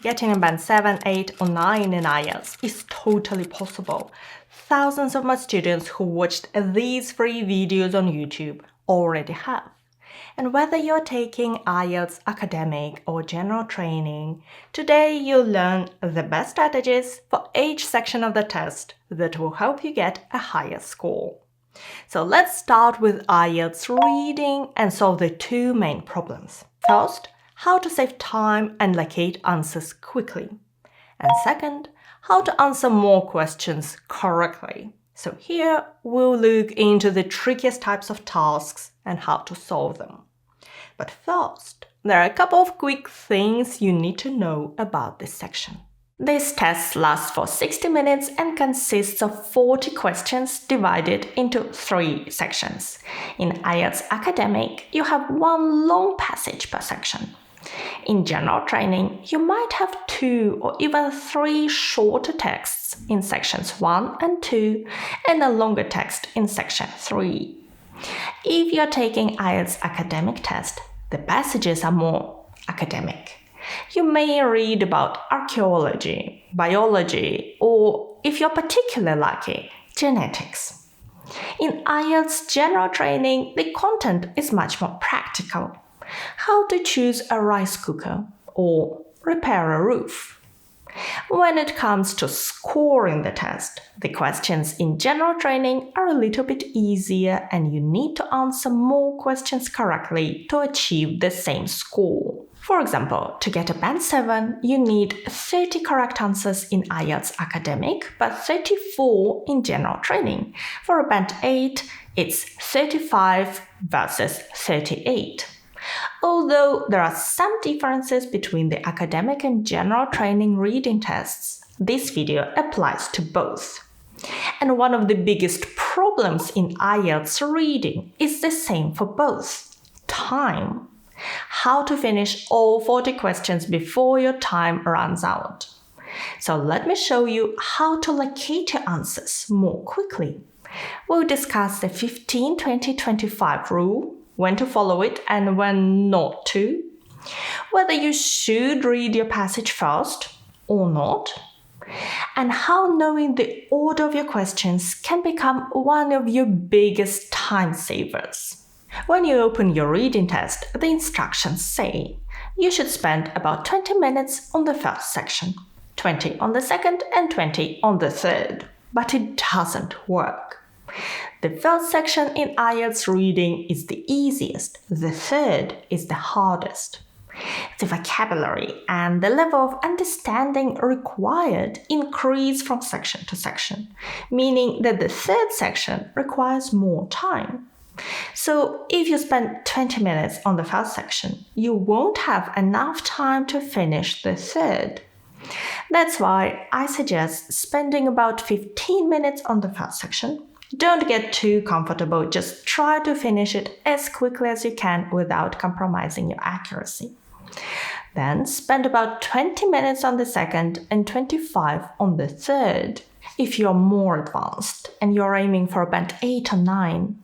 Getting a band 7, 8 or 9 in IELTS is totally possible. Thousands of my students who watched these free videos on YouTube already have. And whether you're taking IELTS academic or general training, today you'll learn the best strategies for each section of the test that will help you get a higher score. So let's start with IELTS reading and solve the two main problems. First, how to save time and locate answers quickly. And second, how to answer more questions correctly. So here we'll look into the trickiest types of tasks and how to solve them. But first, there are a couple of quick things you need to know about this section. This test lasts for 60 minutes and consists of 40 questions divided into 3 sections. In IELTS Academic, you have one long passage per section. In general training, you might have 2 or even 3 shorter texts in sections 1 and 2 and a longer text in section 3. If you're taking IELTS academic test, the passages are more academic. You may read about archaeology, biology, or, if you're particularly lucky, genetics. In IELTS general training, the content is much more practical. How to choose a rice cooker or repair a roof. When it comes to scoring the test, the questions in general training are a little bit easier and you need to answer more questions correctly to achieve the same score. For example, to get a band 7, you need 30 correct answers in IELTS academic, but 34 in general training. For a band 8, it's 35 versus 38. Although there are some differences between the academic and general training reading tests, this video applies to both. And one of the biggest problems in IELTS reading is the same for both: time. How to finish all 40 questions before your time runs out. So let me show you how to locate your answers more quickly. We'll discuss the 15-20-25 rule, when to follow it and when not to, whether you should read your passage first or not, and how knowing the order of your questions can become one of your biggest time savers. When you open your reading test, the instructions say you should spend about 20 minutes on the first section, 20 on the second, and 20 on the third. But it doesn't work. The first section in IELTS reading is the easiest, the third is the hardest. The vocabulary and the level of understanding required increase from section to section, meaning that the third section requires more time. So if you spend 20 minutes on the first section, you won't have enough time to finish the third. That's why I suggest spending about 15 minutes on the first section. Don't get too comfortable, just try to finish it as quickly as you can without compromising your accuracy. Then spend about 20 minutes on the second and 25 on the third. If you're more advanced and you're aiming for a band 8 or 9,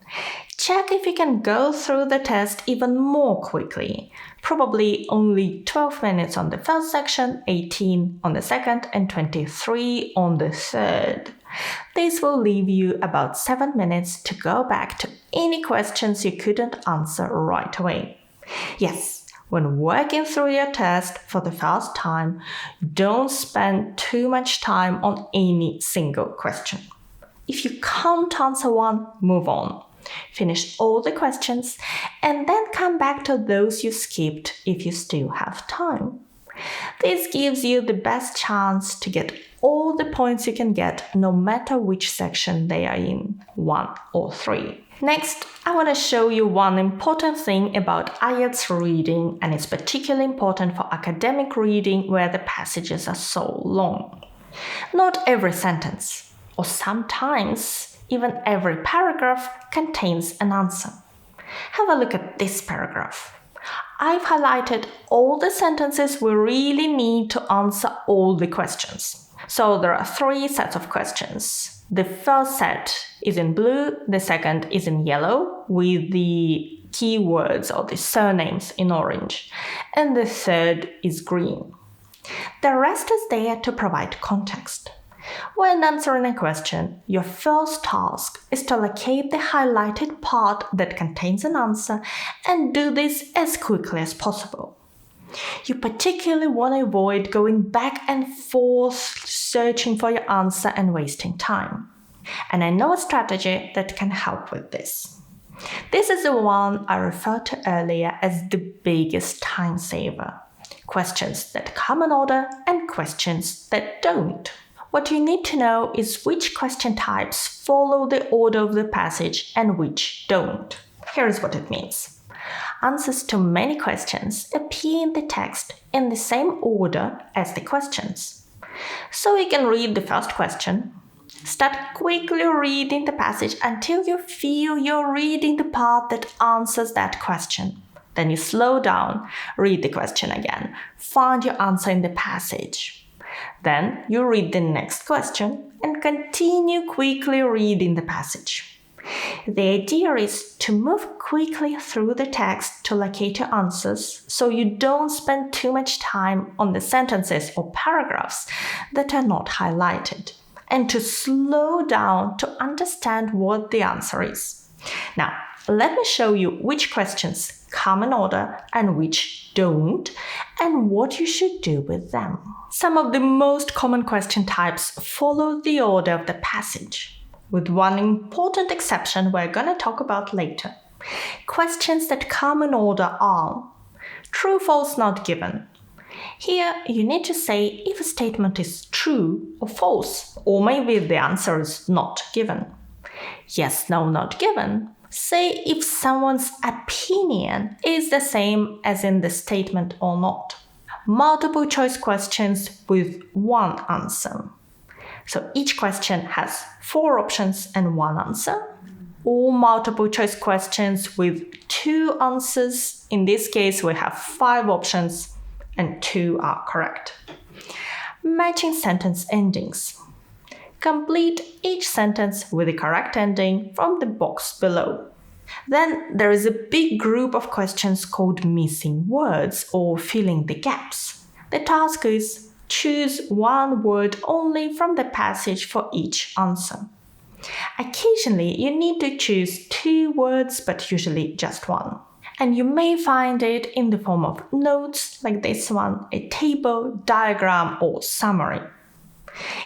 check if you can go through the test even more quickly. Probably only 12 minutes on the first section, 18 on the second, and 23 on the third. This will leave you about 7 minutes to go back to any questions you couldn't answer right away. Yes, when working through your test for the first time, don't spend too much time on any single question. If you can't answer one, move on. Finish all the questions and then come back to those you skipped if you still have time. This gives you the best chance to get all the points you can get no matter which section they are in, 1 or 3. Next, I want to show you one important thing about IELTS reading, and it's particularly important for academic reading where the passages are so long. Not every sentence, or sometimes even every paragraph, contains an answer. Have a look at this paragraph. I've highlighted all the sentences we really need to answer all the questions. So there are 3 sets of questions. The first set is in blue, the second is in yellow, with the keywords or the surnames in orange, and the third is green. The rest is there to provide context. When answering a question, your first task is to locate the highlighted part that contains an answer and do this as quickly as possible. You particularly want to avoid going back and forth searching for your answer and wasting time. And I know a strategy that can help with this. This is the one I referred to earlier as the biggest time saver. Questions that come in order and questions that don't. What you need to know is which question types follow the order of the passage and which don't. Here's what it means. Answers to many questions appear in the text in the same order as the questions. So you can read the first question. Start quickly reading the passage until you feel you're reading the part that answers that question. Then you slow down, read the question again, find your answer in the passage. Then you read the next question and continue quickly reading the passage. The idea is to move quickly through the text to locate your answers so you don't spend too much time on the sentences or paragraphs that are not highlighted, and to slow down to understand what the answer is. Now, let me show you which questions come in order and which don't, and what you should do with them. Some of the most common question types follow the order of the passage, with one important exception we're going to talk about later. Questions that come in order are true, false, not given. Here, you need to say if a statement is true or false, or maybe the answer is not given. Yes, no, not given. Say if someone's opinion is the same as in the statement or not. Multiple choice questions with one answer. So each question has 4 options and 1 answer. Or multiple choice questions with 2 answers. In this case, we have 5 options and 2 are correct. Matching sentence endings. Complete each sentence with the correct ending from the box below. Then there is a big group of questions called missing words or filling the gaps. The task is choose 1 word only from the passage for each answer. Occasionally, you need to choose 2 words, but usually just 1. And you may find it in the form of notes, like this one, a table, diagram, or summary.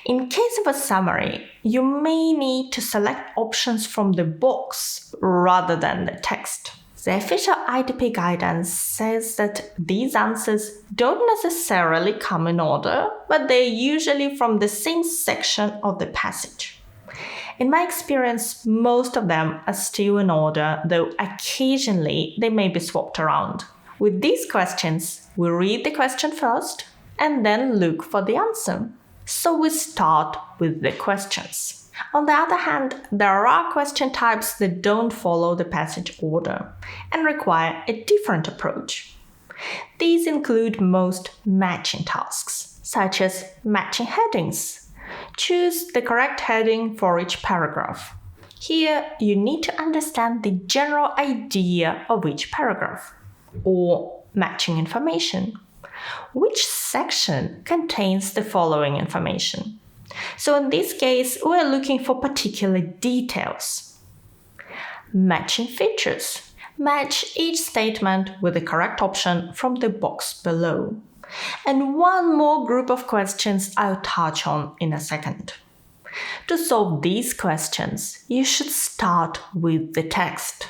In case of a summary, you may need to select options from the box rather than the text. The official IDP guidance says that these answers don't necessarily come in order, but they're usually from the same section of the passage. In my experience, most of them are still in order, though occasionally they may be swapped around. With these questions, we read the question first and then look for the answer. So we start with the questions. On the other hand, there are question types that don't follow the passage order and require a different approach. These include most matching tasks, such as matching headings. Choose the correct heading for each paragraph. Here, you need to understand the general idea of each paragraph. Or matching information. Which section contains the following information? So in this case, we are looking for particular details. Matching features. Match each statement with the correct option from the box below. And one more group of questions I'll touch on in a second. To solve these questions, you should start with the text.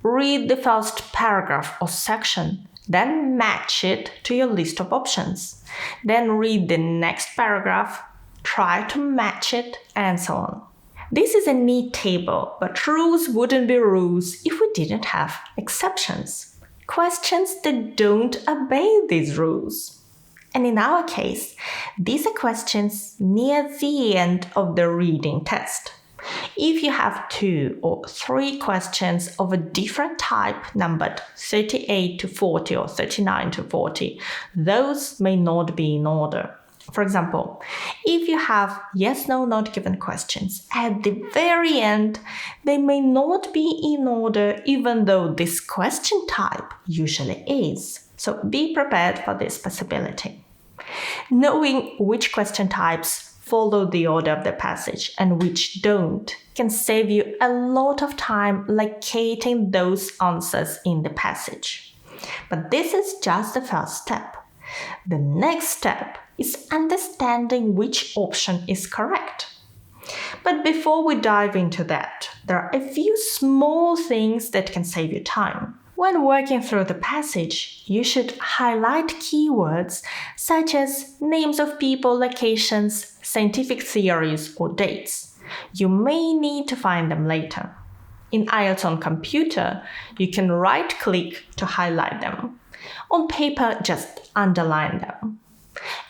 Read the first paragraph or section, then match it to your list of options. Then read the next paragraph, try to match it, and so on. This is a neat table, but rules wouldn't be rules if we didn't have exceptions. Questions that don't obey these rules. And in our case, these are questions near the end of the reading test. If you have 2 or 3 questions of a different type numbered 38 to 40 or 39 to 40, those may not be in order. For example, if you have yes, no, not given questions at the very end, they may not be in order even though this question type usually is. So be prepared for this possibility. Knowing which question types follow the order of the passage and which don't can save you a lot of time locating those answers in the passage. But this is just the first step. The next step is understanding which option is correct. But before we dive into that, there are a few small things that can save you time. When working through the passage, you should highlight keywords such as names of people, locations, scientific theories, or dates. You may need to find them later. In IELTS on computer, you can right-click to highlight them. On paper, just underline them.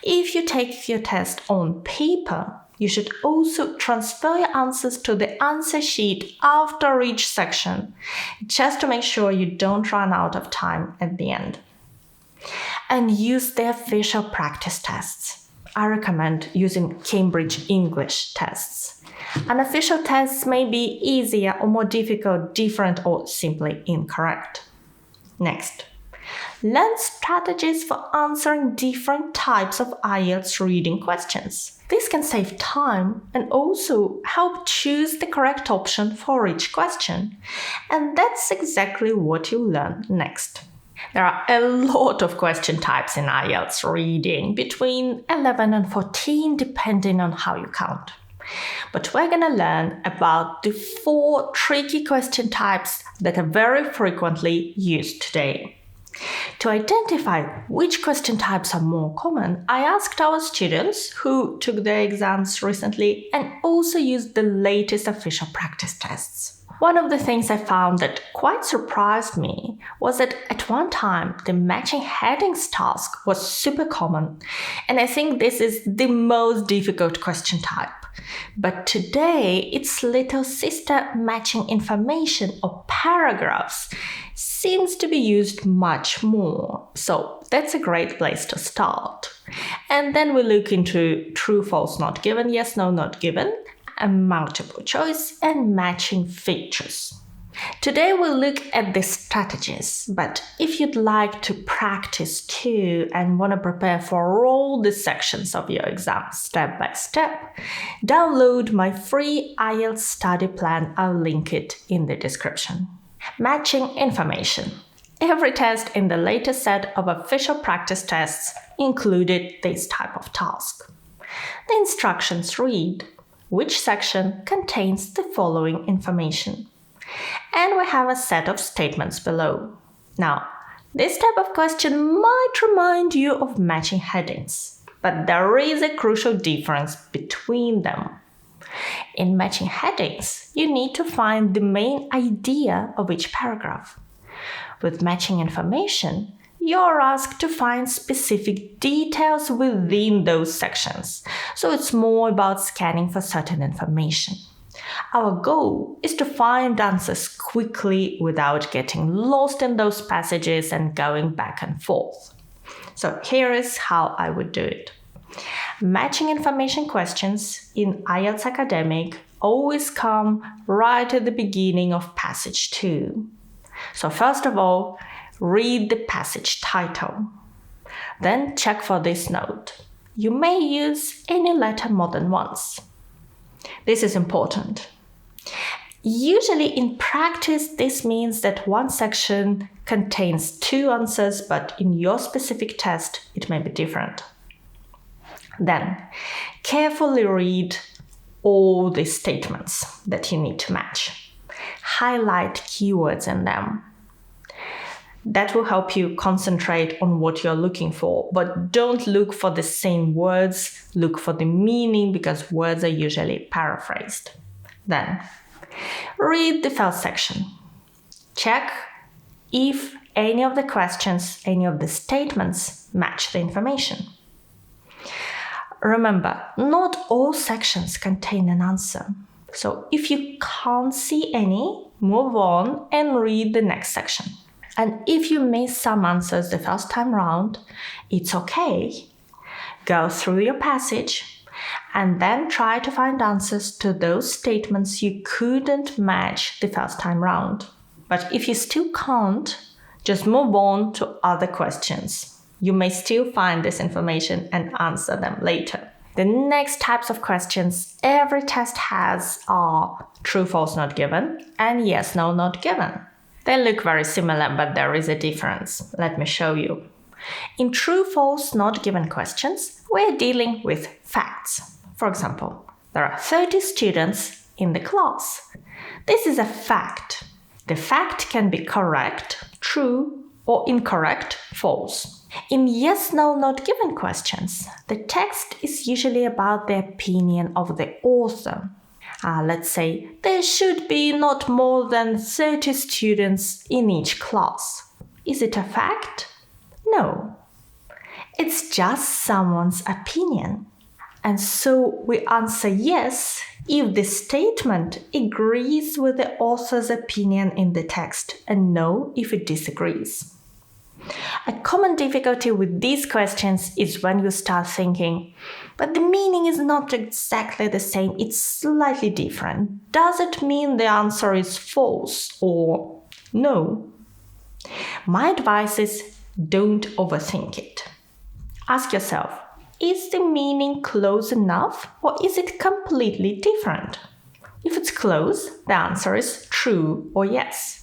If you take your test on paper, you should also transfer your answers to the answer sheet after each section, just to make sure you don't run out of time at the end. And use the official practice tests. I recommend using Cambridge English tests. Unofficial tests may be easier or more difficult, different, or simply incorrect. Next, learn strategies for answering different types of IELTS reading questions. This can save time and also help choose the correct option for each question. And that's exactly what you'll learn next. There are a lot of question types in IELTS reading, between 11 and 14 depending on how you count. But we're going to learn about the 4 tricky question types that are very frequently used today. To identify which question types are more common, I asked our students who took their exams recently and also used the latest official practice tests. One of the things I found that quite surprised me was that at one time the matching headings task was super common, and I think this is the most difficult question type. But today, its little sister matching information or paragraphs seems to be used much more. So that's a great place to start. And then we look into true, false, not given, yes, no, not given, and multiple choice and matching features. Today we'll look at the strategies, but if you'd like to practice too and want to prepare for all the sections of your exam step by step, download my free IELTS study plan. I'll link it in the description. Matching information. Every test in the latest set of official practice tests included this type of task. The instructions read, which section contains the following information? And we have a set of statements below. Now, this type of question might remind you of matching headings, but there is a crucial difference between them. In matching headings, you need to find the main idea of each paragraph. With matching information, you're asked to find specific details within those sections, so it's more about scanning for certain information. Our goal is to find answers quickly without getting lost in those passages and going back and forth. So here is how I would do it. Matching information questions in IELTS Academic always come right at the beginning of passage 2. So first of all, read the passage title. Then check for this note. You may use any letter more than once. This is important. Usually in practice, this means that one section contains 2 answers, but in your specific test, it may be different. Then, carefully read all the statements that you need to match. Highlight keywords in them. That will help you concentrate on what you're looking for, but don't look for the same words, look for the meaning because words are usually paraphrased. Then, read the first section. Check if any of the questions, any of the statements match the information. Remember, not all sections contain an answer. So if you can't see any, move on and read the next section. And if you miss some answers the first time round, it's okay. Go through your passage and then try to find answers to those statements you couldn't match the first time round. But if you still can't, just move on to other questions. you may still find this information and answer them later. The next types of questions every test has are true, false, not given, and yes, no, not given. They look very similar, but there is a difference. Let me show you. In true, false, not given questions, we're dealing with facts. For example, there are 30 students in the class. This is a fact. The fact can be correct, true, or incorrect, false. In yes, no, not given questions, the text is usually about the opinion of the author. Let's say there should be not more than 30 students in each class. Is it a fact? No. It's just someone's opinion. And so we answer yes if the statement agrees with the author's opinion in the text and no if it disagrees. A common difficulty with these questions is when you start thinking, but the meaning is not exactly the same, it's slightly different. Does it mean the answer is false or no? My advice is don't overthink it. Ask yourself, is the meaning close enough or is it completely different? If it's close, the answer is true or yes.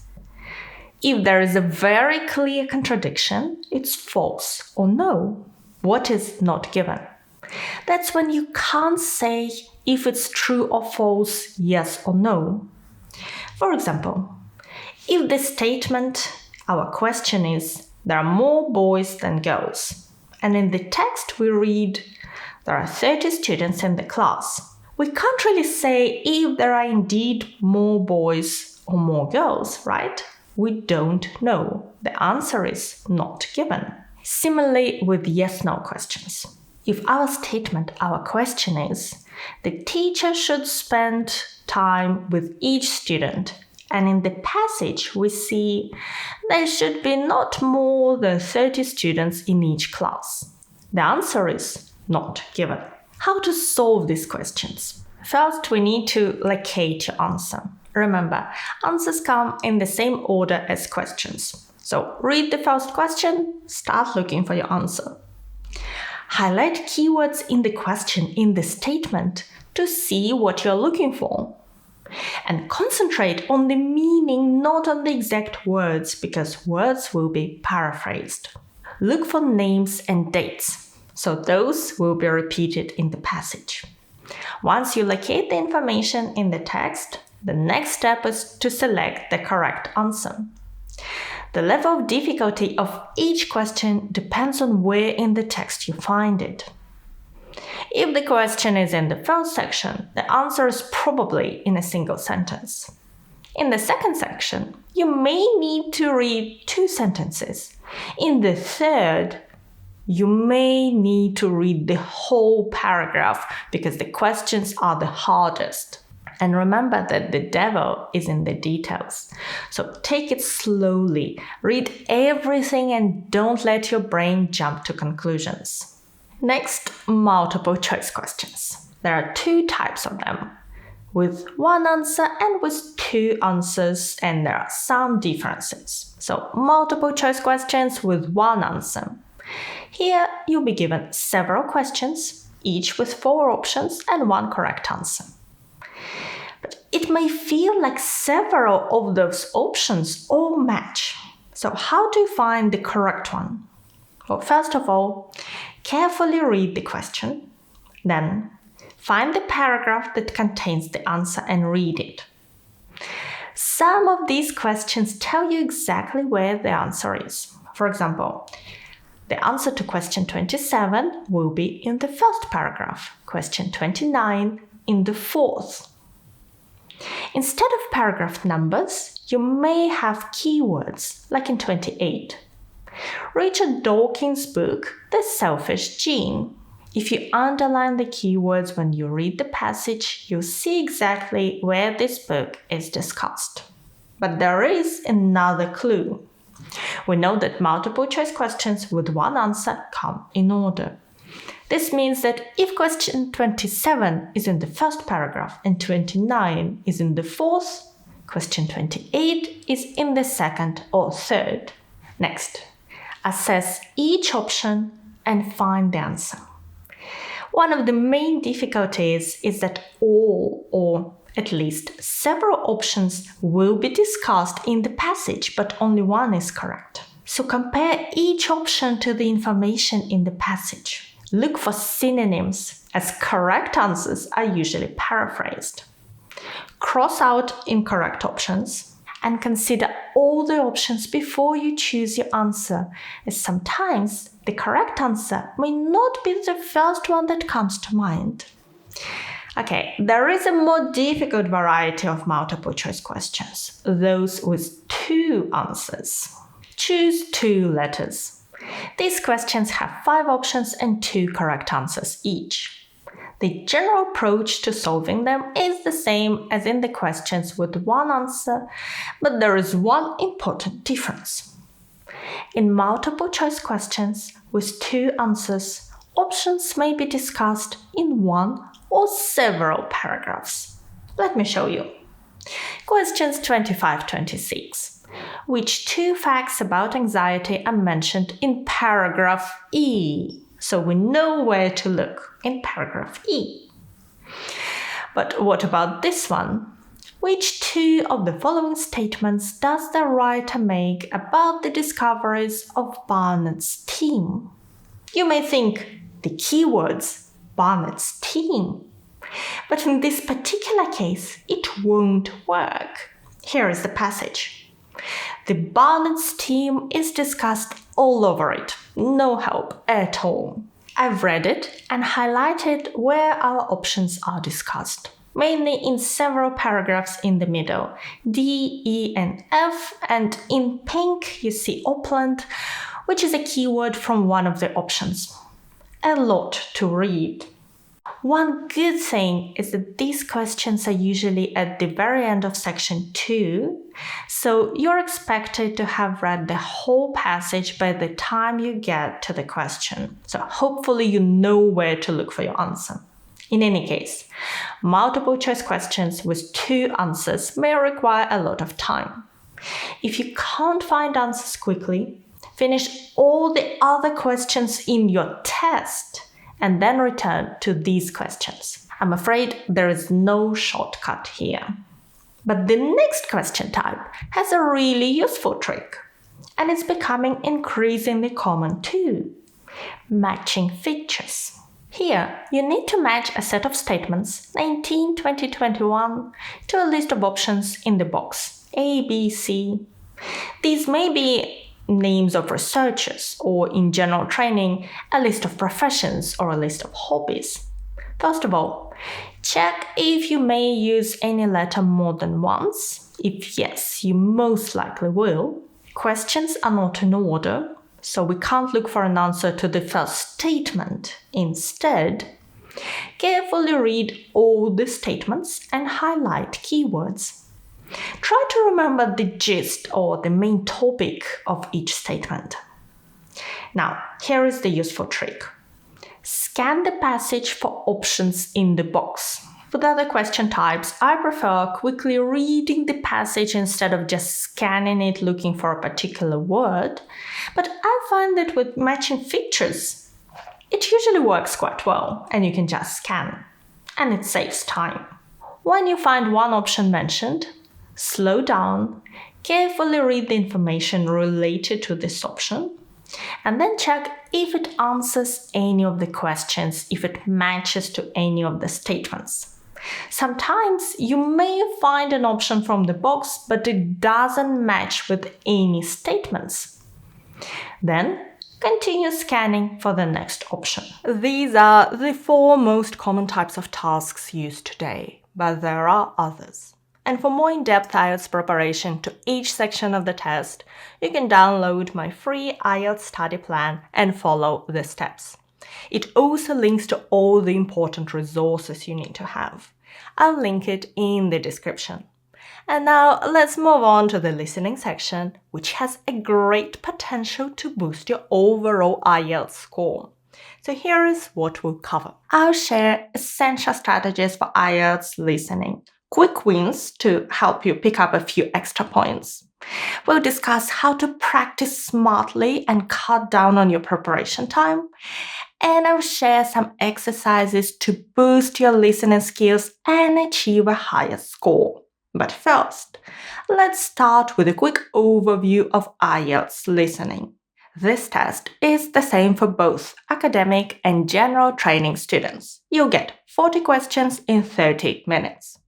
If there is a very clear contradiction, it's false or no. What is not given? That's when you can't say if it's true or false, yes or no. For example, if the statement, our question is, there are more boys than girls, and in the text we read, there are 30 students in the class, we can't really say if there are indeed more boys or more girls, right? We don't know. The answer is not given. Similarly with yes-no questions. If our statement, our question is, the teacher should spend time with each student, and in the passage we see there should be not more than 30 students in each class. The answer is not given. How to solve these questions? First, we need to locate your answer. Remember, answers come in the same order as questions. So read the first question, start looking for your answer. Highlight keywords in the question in the statement to see what you're looking for. And concentrate on the meaning, not on the exact words, because words will be paraphrased. Look for names and dates, so those will be repeated in the passage. Once you locate the information in the text, the next step is to select the correct answer. The level of difficulty of each question depends on where in the text you find it. If the question is in the first section, the answer is probably in a single sentence. In the second section, you may need to read 2 sentences. In the third, you may need to read the whole paragraph because the questions are the hardest. And remember that the devil is in the details. So take it slowly, read everything and don't let your brain jump to conclusions. Next, multiple choice questions. There are 2 types of them, with 1 answer and with 2 answers, and there are some differences. So multiple choice questions with 1 answer. Here you'll be given several questions, each with 4 options and 1 correct answer. But it may feel like several of those options all match. So how do you find the correct one? Well, first of all, carefully read the question. Then, find the paragraph that contains the answer and read it. Some of these questions tell you exactly where the answer is. For example, the answer to question 27 will be in the first paragraph, question 29 in the 4th. Instead of paragraph numbers, you may have keywords, like in 28. Richard Dawkins' book, The Selfish Gene. If you underline the keywords when you read the passage, you'll see exactly where this book is discussed. But there is another clue. We know that multiple choice questions with 1 answer come in order. This means that if question 27 is in the first paragraph and 29 is in the 4th, question 28 is in the 2nd or 3rd. Next, Assess each option and find the answer. One of the main difficulties is that all, or at least several options will be discussed in the passage, but only one is correct. So compare each option to the information in the passage. Look for synonyms, as correct answers are usually paraphrased. Cross out incorrect options and consider all the options before you choose your answer, as sometimes the correct answer may not be the first one that comes to mind. Okay, there is a more difficult variety of multiple choice questions, those with 2 answers. Choose 2 letters. These questions have 5 options and 2 correct answers each. The general approach to solving them is the same as in the questions with 1 answer, but there is one important difference. In multiple choice questions with 2 answers, options may be discussed in 1 or several paragraphs. Let me show you. Questions 25-26. Which 2 facts about anxiety are mentioned in paragraph E? So we know where to look in paragraph E. But what about this one? Which 2 of the following statements does the writer make about the discoveries of Barnett's team? You may think the keywords Barnett's team. But in this particular case, it won't work. Here is the passage. The Barnett's team is discussed all over it. No help at all. I've read it and highlighted where our options are discussed, mainly in several paragraphs in the middle, D, E, and F, and in pink you see Auckland, which is a keyword from one of the options. A lot to read. One good thing is that these questions are usually at the very end of section 2, so you're expected to have read the whole passage by the time you get to the question. So hopefully you know where to look for your answer. In any case, multiple choice questions with 2 answers may require a lot of time. If you can't find answers quickly, finish all the other questions in your test and then return to these questions. I'm afraid there is no shortcut here. But the next question type has a really useful trick, and it's becoming increasingly common too. Matching features. Here, you need to match a set of statements 19, 20, 21 to a list of options in the box A, B, C. These may be names of researchers, or in general training, a list of professions or a list of hobbies. First of all, check if you may use any letter more than once. If yes, you most likely will. Questions are not in order, so we can't look for an answer to the first statement. Instead, carefully read all the statements and highlight keywords. Try to remember the gist or the main topic of each statement. Now, here is the useful trick. Scan the passage for options in the box. With other question types, I prefer quickly reading the passage instead of just scanning it looking for a particular word, but I find that with matching features, it usually works quite well, and you can just scan, and it saves time. When you find one option mentioned, slow down, carefully read the information related to this option, and then check if it answers any of the questions, if it matches to any of the statements. Sometimes you may find an option from the box, but it doesn't match with any statements. Then continue scanning for the next option. These are the 4 most common types of tasks used today, but there are others. And for more in-depth IELTS preparation to each section of the test, you can download my free IELTS study plan and follow the steps. It also links to all the important resources you need to have. I'll link it in the description. And now let's move on to the listening section, which has a great potential to boost your overall IELTS score. So here is what we'll cover. I'll share essential strategies for IELTS listening, quick wins to help you pick up a few extra points. We'll discuss how to practice smartly and cut down on your preparation time. And I'll share some exercises to boost your listening skills and achieve a higher score. But first, let's start with a quick overview of IELTS listening. This test is the same for both academic and general training students. You'll get 40 questions in 30 minutes.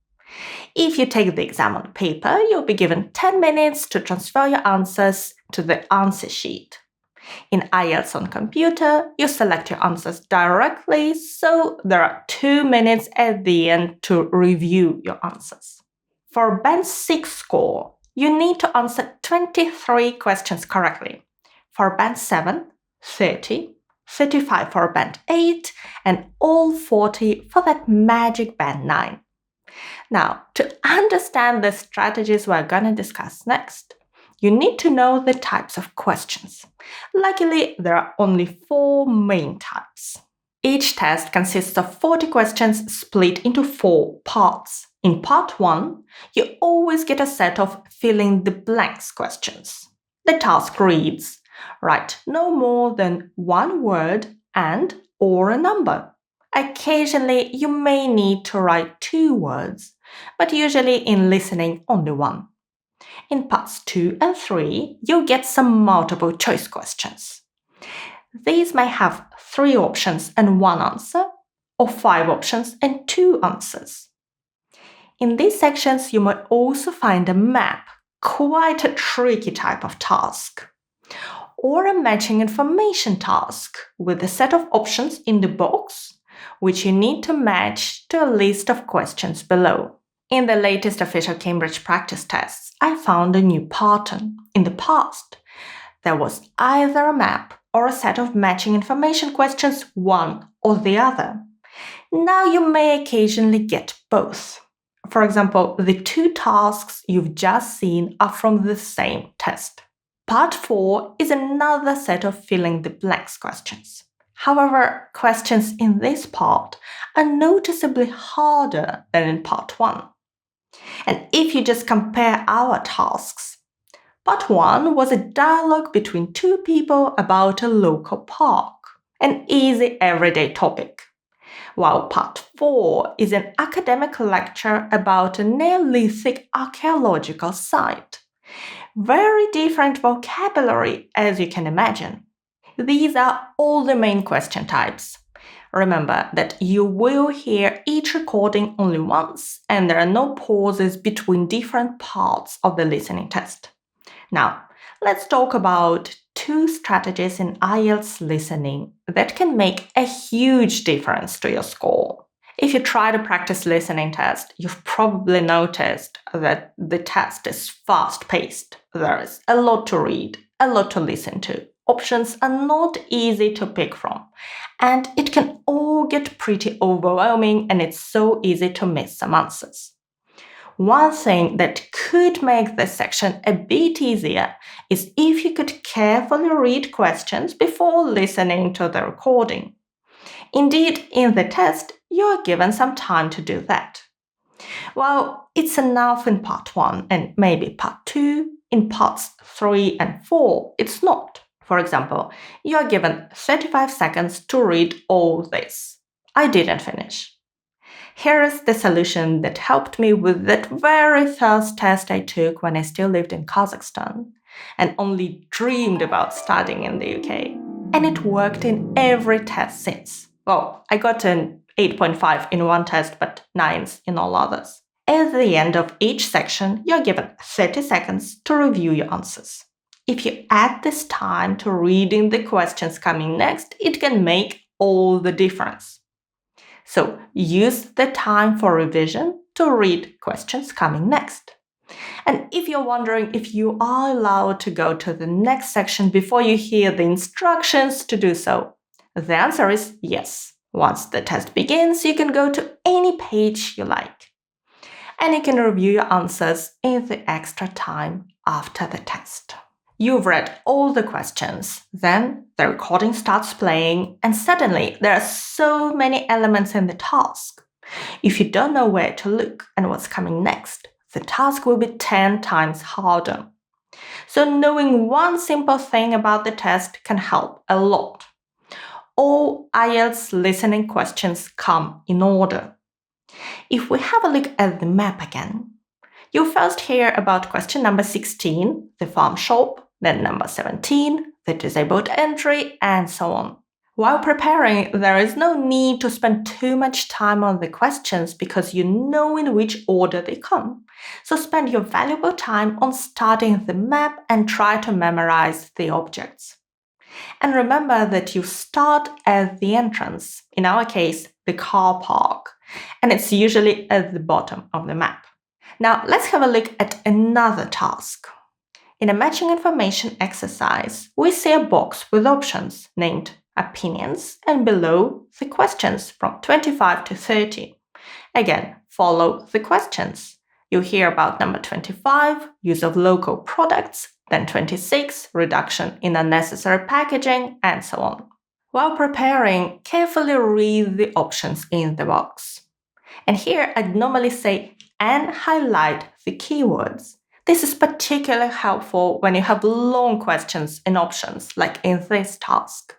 If you take the exam on paper, you'll be given 10 minutes to transfer your answers to the answer sheet. In IELTS on computer, you select your answers directly, so there are 2 minutes at the end to review your answers. For Band 6 score, you need to answer 23 questions correctly. For Band 7, 30, 35 for Band 8, and all 40 for that magic Band 9. Now, to understand the strategies we're going to discuss next, you need to know the types of questions. Luckily, there are only 4 main types. Each test consists of 40 questions split into 4 parts. In part 1, you always get a set of fill in the blanks questions. The task reads, write no more than 1 word and/or a number. Occasionally, you may need to write 2 words, but usually in listening only 1. In parts 2 and 3, you'll get some multiple choice questions. These may have 3 options and 1 answer, or 5 options and 2 answers. In these sections, you might also find a map, quite a tricky type of task, or a matching information task with a set of options in the box, which you need to match to a list of questions below. In the latest official Cambridge practice tests, I found a new pattern. In the past, there was either a map or a set of matching information questions, one or the other. Now you may occasionally get both. For example, the 2 tasks you've just seen are from the same test. Part 4 is another set of fill-in-the-blanks questions. However, questions in this part are noticeably harder than in part 1. And if you just compare our tasks, part 1 was a dialogue between 2 people about a local park, an easy everyday topic, while part 4 is an academic lecture about a Neolithic archaeological site. Very different vocabulary, as you can imagine. These are all the main question types. Remember that you will hear each recording only once, and there are no pauses between different parts of the listening test. Now, let's talk about 2 strategies in IELTS listening that can make a huge difference to your score. If you try to practice listening test, you've probably noticed that the test is fast-paced. There is a lot to read, a lot to listen to. Options are not easy to pick from, and it can all get pretty overwhelming, and it's so easy to miss some answers. One thing that could make this section a bit easier is if you could carefully read questions before listening to the recording. Indeed, in the test, you are given some time to do that. Well, it's enough in part 1 and maybe part 2. In parts 3 and 4, it's not. For example, you are given 35 seconds to read all this. I didn't finish. Here is the solution that helped me with that very first test I took when I still lived in Kazakhstan and only dreamed about studying in the UK. And it worked in every test since. Well, I got an 8.5 in one test, but 9s in all others. At the end of each section, you're given 30 seconds to review your answers. If you add this time to reading the questions coming next, it can make all the difference. So use the time for revision to read questions coming next. And if you're wondering if you are allowed to go to the next section before you hear the instructions to do so, the answer is yes. Once the test begins, you can go to any page you like. And you can review your answers in the extra time after the test. You've read all the questions, then the recording starts playing, and suddenly there are so many elements in the task. If you don't know where to look and what's coming next, the task will be 10 times harder. So knowing one simple thing about the test can help a lot. All IELTS listening questions come in order. If we have a look at the map again, you'll first hear about question number 16, the farm shop, then number 17, the disabled entry, and so on. While preparing, there is no need to spend too much time on the questions because you know in which order they come. So spend your valuable time on studying the map and try to memorize the objects. And remember that you start at the entrance, in our case, the car park, and it's usually at the bottom of the map. Now let's have a look at another task. In a matching information exercise, we see a box with options named opinions and below the questions from 25 to 30. Again, follow the questions. You hear about number 25, use of local products, then 26, reduction in unnecessary packaging, and so on. While preparing, carefully read the options in the box. And here I'd normally say and highlight the keywords. This is particularly helpful when you have long questions and options, like in this task.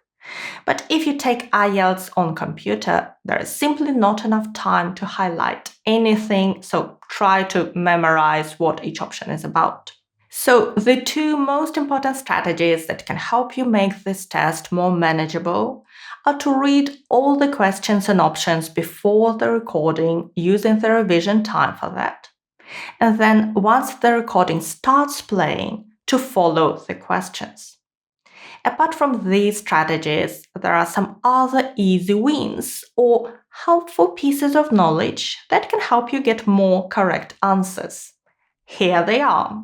But if you take IELTS on computer, there is simply not enough time to highlight anything, so try to memorize what each option is about. So the two most important strategies that can help you make this test more manageable are to read all the questions and options before the recording using the revision time for that. And then once the recording starts playing, to follow the questions. Apart from these strategies, there are some other easy wins or helpful pieces of knowledge that can help you get more correct answers. Here they are.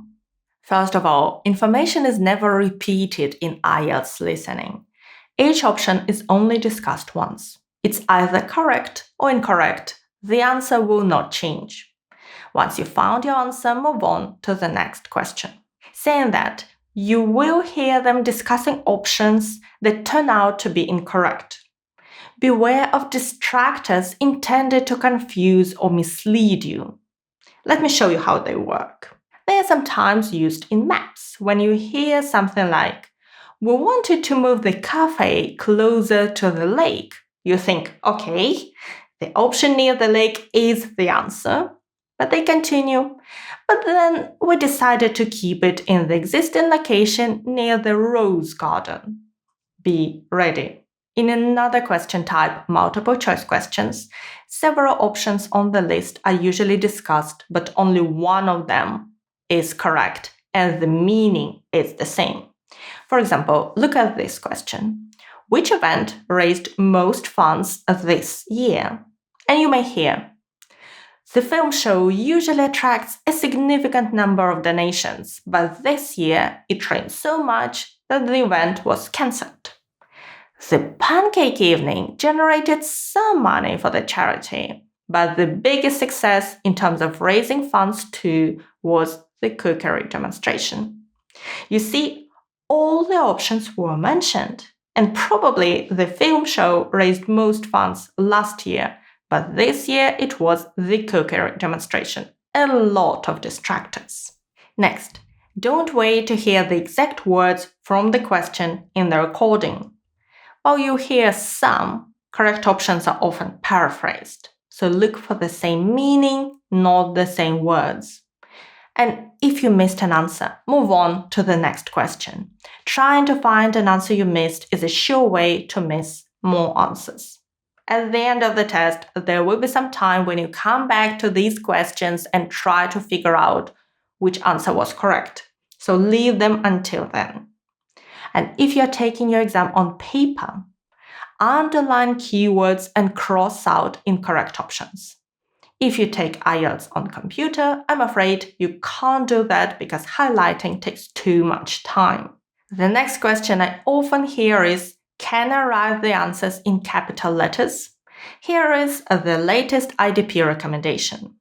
First of all, information is never repeated in IELTS listening. Each option is only discussed once. It's either correct or incorrect. The answer will not change. Once you found your answer, move on to the next question. Saying that, you will hear them discussing options that turn out to be incorrect. Beware of distractors intended to confuse or mislead you. Let me show you how they work. They are sometimes used in maps when you hear something like, "We wanted to move the cafe closer to the lake." You think, okay, the option near the lake is the answer. But they continue. But then we decided to keep it in the existing location near the rose garden. Be ready. In another question type, multiple choice questions, several options on the list are usually discussed, but only one of them is correct and the meaning is the same. For example, look at this question. Which event raised most funds this year? And you may hear, the film show usually attracts a significant number of donations, but this year it rained so much that the event was cancelled. The pancake evening generated some money for the charity, but the biggest success in terms of raising funds too was the cookery demonstration. You see, all the options were mentioned, and probably the film show raised most funds last year, but this year it was the cookery demonstration. A lot of distractors. Next, don't wait to hear the exact words from the question in the recording. While you hear some, correct options are often paraphrased. So look for the same meaning, not the same words. And if you missed an answer, move on to the next question. Trying to find an answer you missed is a sure way to miss more answers. At the end of the test, there will be some time when you come back to these questions and try to figure out which answer was correct. So leave them until then. And if you're taking your exam on paper, underline keywords and cross out incorrect options. If you take IELTS on computer, I'm afraid you can't do that because highlighting takes too much time. The next question I often hear is, can I write the answers in capital letters? Here is the latest IDP recommendation.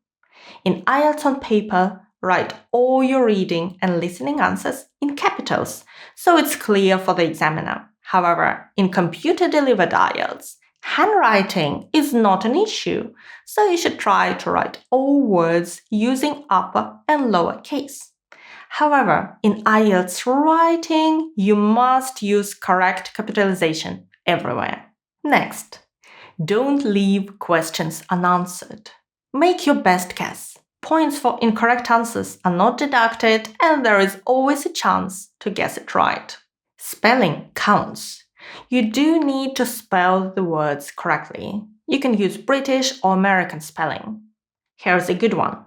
In IELTS on paper, write all your reading and listening answers in capitals, so it's clear for the examiner. However, in computer-delivered IELTS, Handwriting is not an issue, so you should try to write all words using upper and lower case. However, in IELTS writing, you must use correct capitalization everywhere. Next, don't leave questions unanswered. Make your best guess. Points for incorrect answers are not deducted, and there is always a chance to guess it right. Spelling counts. You do need to spell the words correctly. You can use British or American spelling. Here's a good one.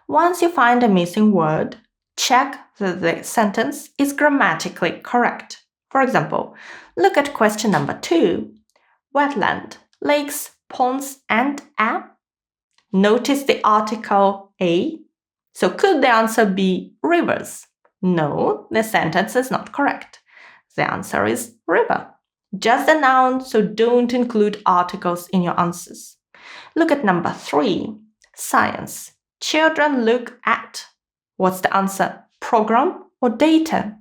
Once you find a missing word, check that the sentence is grammatically correct. For example, look at question number 2. Wetland, lakes, ponds, and a. Notice the article a. So could the answer be rivers? No, the sentence is not correct. The answer is river. Just a noun, so don't include articles in your answers. Look at number 3. Science. Children look at. What's the answer? Program or data?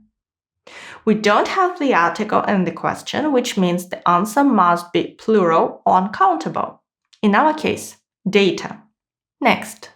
We don't have the article in the question, which means the answer must be plural or uncountable. In our case, data. Next,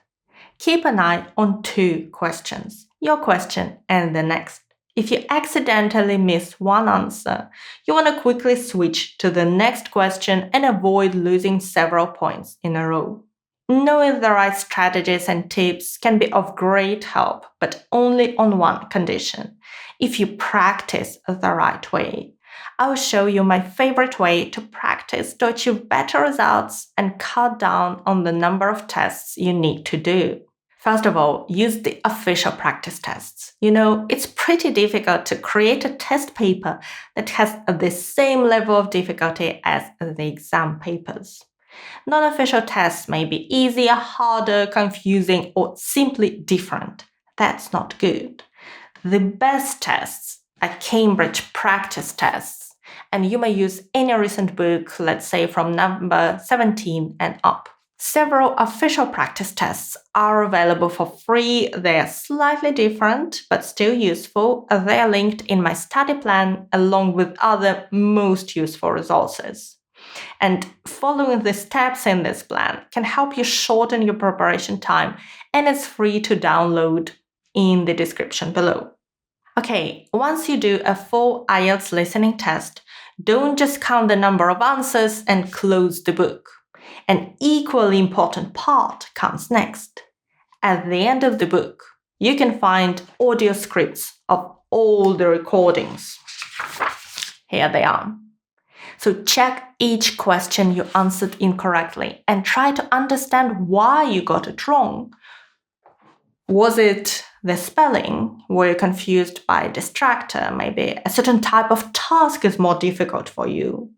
keep an eye on 2 questions, your question and the next. If you accidentally miss one answer, you want to quickly switch to the next question and avoid losing several points in a row. Knowing the right strategies and tips can be of great help, but only on one condition. If you practice the right way. I will show you my favorite way to practice to achieve better results and cut down on the number of tests you need to do. First of all, use the official practice tests. You know, it's pretty difficult to create a test paper that has the same level of difficulty as the exam papers. Non-official tests may be easier, harder, confusing, or simply different. That's not good. The best tests are Cambridge practice tests, and you may use any recent book, let's say from number 17 and up. Several official practice tests are available for free. They are slightly different, but still useful. They are linked in my study plan along with other most useful resources. And following the steps in this plan can help you shorten your preparation time, and it's free to download in the description below. Okay, once you do a full IELTS listening test, don't just count the number of answers and close the book. An equally important part comes next. At the end of the book, you can find audio scripts of all the recordings. Here they are. So check each question you answered incorrectly and try to understand why you got it wrong. Was it the spelling? Were you confused by a distractor? Maybe a certain type of task is more difficult for you.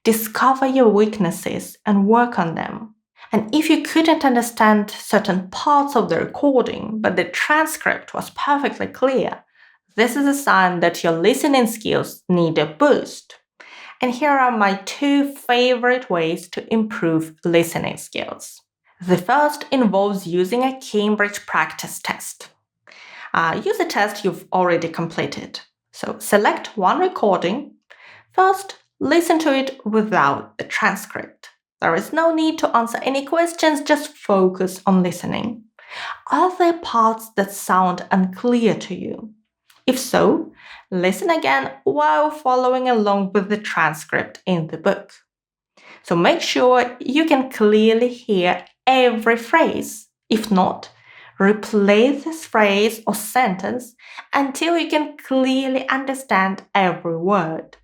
Discover your weaknesses and work on them. And if you couldn't understand certain parts of the recording, but the transcript was perfectly clear, this is a sign that your listening skills need a boost. And here are my 2 favorite ways to improve listening skills. The first involves using a Cambridge practice test. Use a test you've already completed. So select one recording. First, listen to it without the transcript. There is no need to answer any questions, just focus on listening. Are there parts that sound unclear to you? If so, listen again while following along with the transcript in the book. So make sure you can clearly hear every phrase. If not, replay this phrase or sentence until you can clearly understand every word.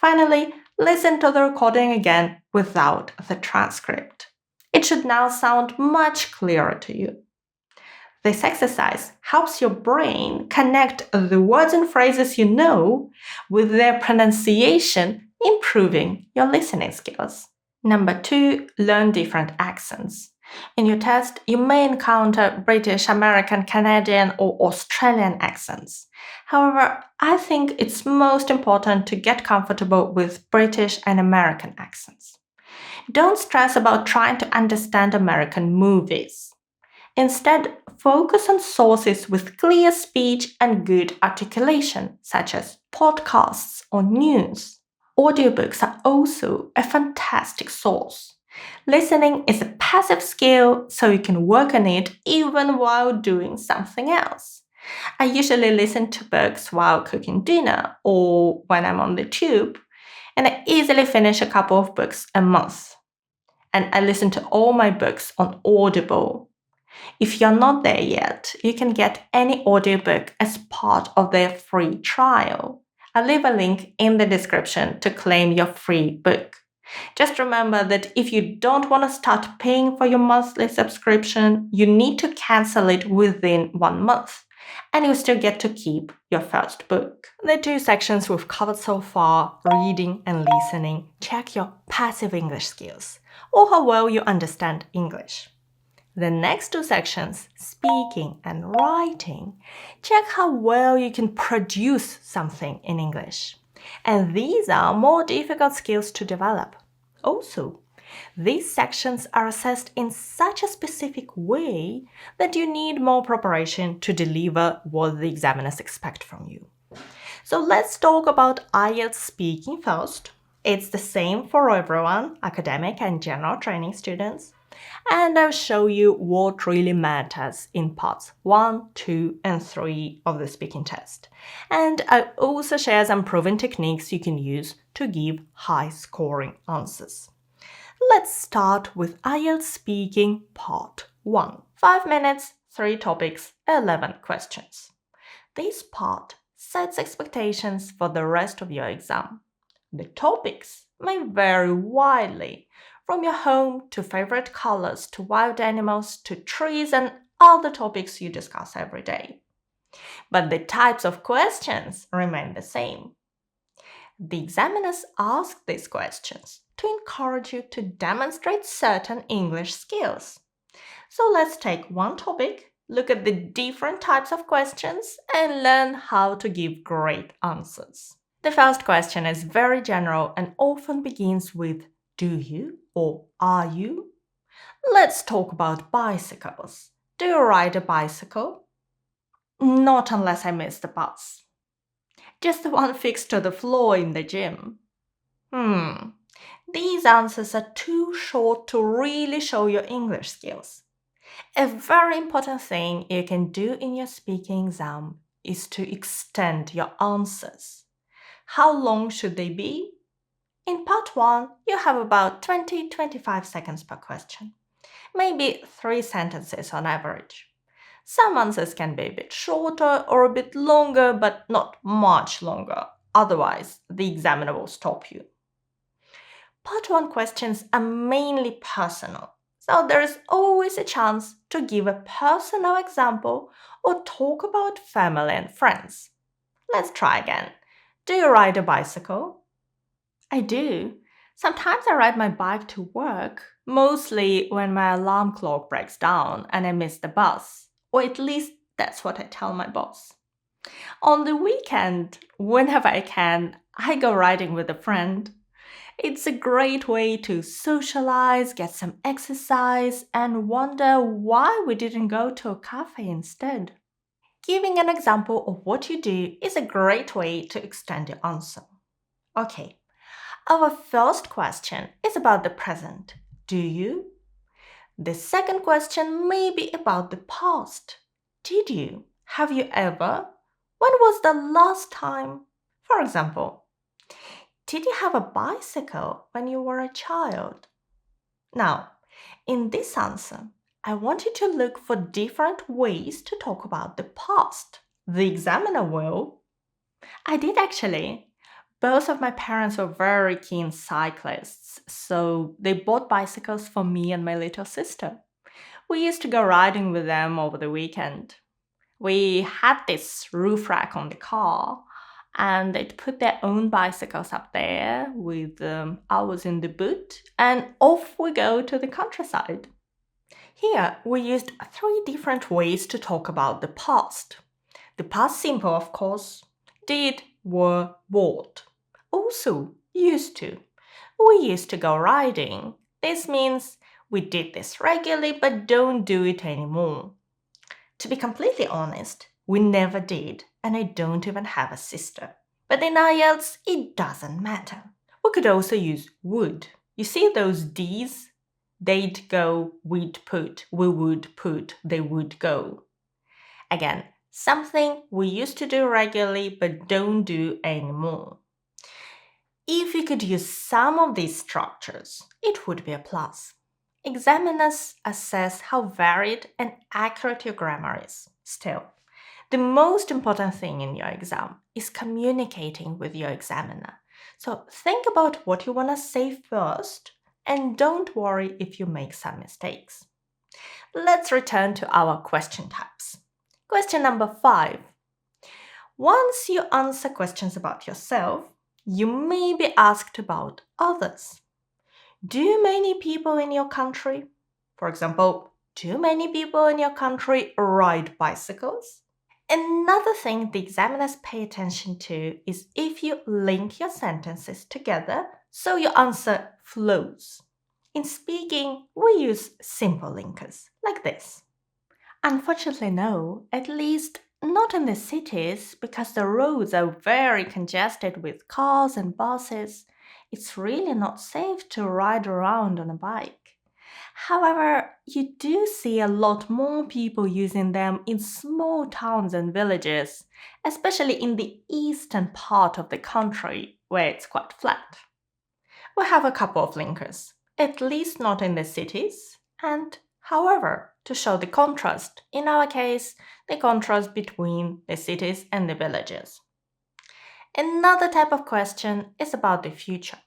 Finally, listen to the recording again without the transcript. It should now sound much clearer to you. This exercise helps your brain connect the words and phrases you know with their pronunciation, improving your listening skills. Number 2, learn different accents. In your test, you may encounter British, American, Canadian, or Australian accents. However, I think it's most important to get comfortable with British and American accents. Don't stress about trying to understand American movies. Instead, focus on sources with clear speech and good articulation, such as podcasts or news. Audiobooks are also a fantastic source. Listening is a passive skill, so you can work on it even while doing something else. I usually listen to books while cooking dinner or when I'm on the tube, and I easily finish a couple of books a month. And I listen to all my books on Audible. If you're not there yet, you can get any audiobook as part of their free trial. I'll leave a link in the description to claim your free book. Just remember that if you don't want to start paying for your monthly subscription, you need to cancel it within 1 month, and you still get to keep your first book. The two sections we've covered so far, reading and listening, check your passive English skills or how well you understand English. The next two sections, speaking and writing, check how well you can produce something in English. And these are more difficult skills to develop. Also, these sections are assessed in such a specific way that you need more preparation to deliver what the examiners expect from you. So let's talk about IELTS speaking first. It's the same for everyone, academic and general training students. And I'll show you what really matters in parts 1, 2, and 3 of the speaking test. And I'll also share some proven techniques you can use to give high-scoring answers. Let's start with IELTS speaking part 1. 5 minutes, 3 topics, 11 questions. This part sets expectations for the rest of your exam. The topics may vary widely, from your home to favorite colors to wild animals to trees and other topics you discuss every day. But the types of questions remain the same. The examiners ask these questions to encourage you to demonstrate certain English skills. So let's take one topic, look at the different types of questions, and learn how to give great answers. The first question is very general and often begins with do you or are you? Let's talk about bicycles. Do you ride a bicycle? Not unless I miss the bus. Just the one fixed to the floor in the gym. These answers are too short to really show your English skills. A very important thing you can do in your speaking exam is to extend your answers. How long should they be? In part 1, you have about 20-25 seconds per question, maybe 3 sentences on average. Some answers can be a bit shorter or a bit longer, but not much longer. Otherwise, the examiner will stop you. Part 1 questions are mainly personal, so there is always a chance to give a personal example or talk about family and friends. Let's try again. Do you ride a bicycle? I do. Sometimes I ride my bike to work, mostly when my alarm clock breaks down and I miss the bus, or at least that's what I tell my boss. On the weekend, whenever I can, I go riding with a friend. It's a great way to socialize, get some exercise, and wonder why we didn't go to a cafe instead. Giving an example of what you do is a great way to extend your answer. Okay. Our first question is about the present. Do you? The second question may be about the past. Did you? Have you ever? When was the last time? For example, did you have a bicycle when you were a child? Now, in this answer, I want you to look for different ways to talk about the past. The examiner will. I did actually. Both of my parents were very keen cyclists, so they bought bicycles for me and my little sister. We used to go riding with them over the weekend. We had this roof rack on the car, and they'd put their own bicycles up there with ours in the boot, and off we go to the countryside. Here, we used 3 different ways to talk about the past. The past simple, of course. Did, were, bought. Also, used to. We used to go riding. This means we did this regularly but don't do it anymore. To be completely honest, we never did, and I don't even have a sister. But in IELTS, it doesn't matter. We could also use would. You see those D's? They'd go, we'd put, we would put, they would go. Again, something we used to do regularly but don't do anymore. If you could use some of these structures, it would be a plus. Examiners assess how varied and accurate your grammar is. Still, the most important thing in your exam is communicating with your examiner. So think about what you want to say first and don't worry if you make some mistakes. Let's return to our question types. Question number 5. Once you answer questions about yourself, you may be asked about others. Do many people in your country, for example, do many people in your country ride bicycles? Another thing the examiners pay attention to is if you link your sentences together so your answer flows. In speaking, we use simple linkers like this. Unfortunately, no, at least not in the cities because the roads are very congested with cars and buses. It's really not safe to ride around on a bike. However, you do see a lot more people using them in small towns and villages, especially in the eastern part of the country where it's quite flat. We have a couple of linkers, at least not in the cities, and however, to show the contrast, in our case, the contrast between the cities and the villages. Another type of question is about the future.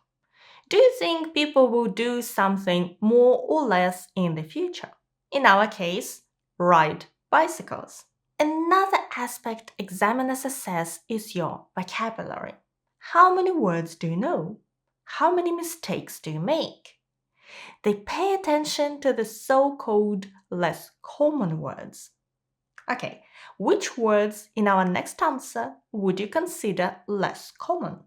Do you think people will do something more or less in the future? In our case, ride bicycles. Another aspect examiners assess is your vocabulary. How many words do you know? How many mistakes do you make? They pay attention to the so-called less common words. Okay, which words in our next answer would you consider less common?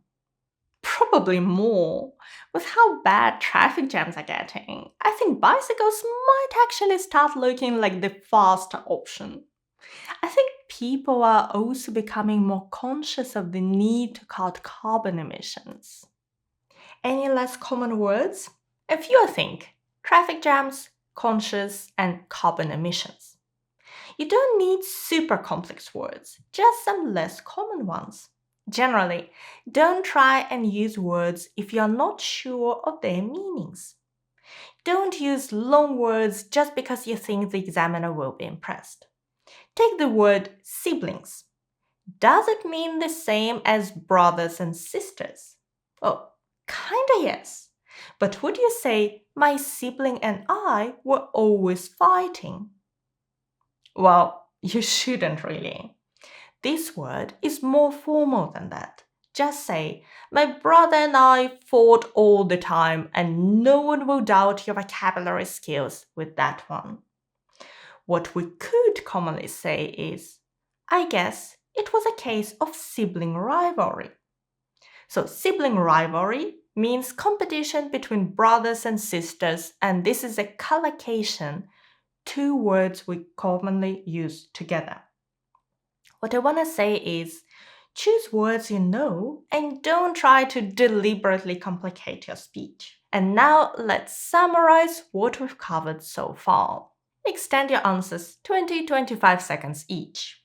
Probably more. With how bad traffic jams are getting, I think bicycles might actually start looking like the faster option. I think people are also becoming more conscious of the need to cut carbon emissions. Any less common words? A few, I think. Traffic jams, conscious, and carbon emissions. You don't need super complex words, just some less common ones. Generally, don't try and use words if you're not sure of their meanings. Don't use long words just because you think the examiner will be impressed. Take the word siblings. Does it mean the same as brothers and sisters? Oh, kinda yes. But would you say, my sibling and I were always fighting? Well, you shouldn't really. This word is more formal than that. Just say, my brother and I fought all the time, and no one will doubt your vocabulary skills with that one. What we could commonly say is, I guess it was a case of sibling rivalry. So sibling rivalry means competition between brothers and sisters, and this is a collocation, two words we commonly use together. What I want to say is, choose words you know and don't try to deliberately complicate your speech. And now let's summarize what we've covered so far. Extend your answers 20-25 seconds each.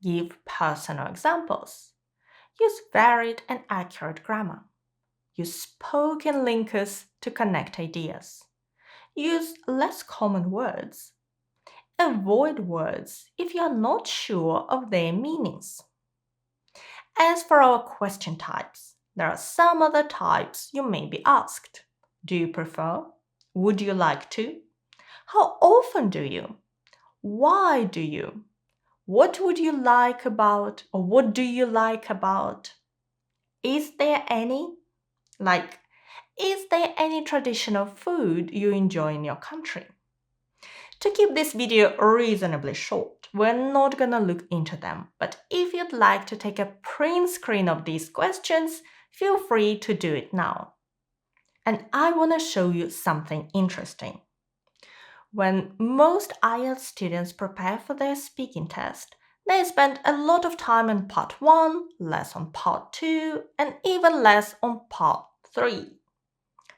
Give personal examples. Use varied and accurate grammar. Use spoken linkers to connect ideas. Use less common words. Avoid words if you are not sure of their meanings. As for our question types, there are some other types you may be asked. Do you prefer? Would you like to? How often do you? Why do you? What would you like about, or what do you like about? Is there any? Like, is there any traditional food you enjoy in your country? To keep this video reasonably short, we're not gonna look into them, but if you'd like to take a print screen of these questions, feel free to do it now. And I want to show you something interesting. When most IELTS students prepare for their speaking test, they spend a lot of time on part 1, less on part 2, and even less on part 3.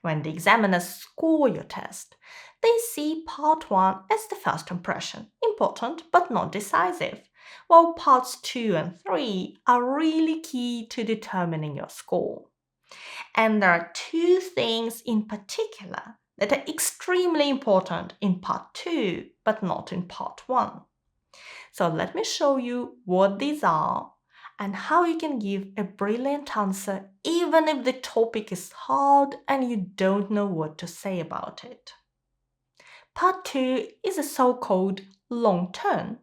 When the examiners score your test, they see part 1 as the first impression, important but not decisive, while parts 2 and 3 are really key to determining your score. And there are 2 things in particular that are extremely important in part 2 but not in part 1. So let me show you what these are and how you can give a brilliant answer even if the topic is hard and you don't know what to say about it. Part 2 is a so-called long turn.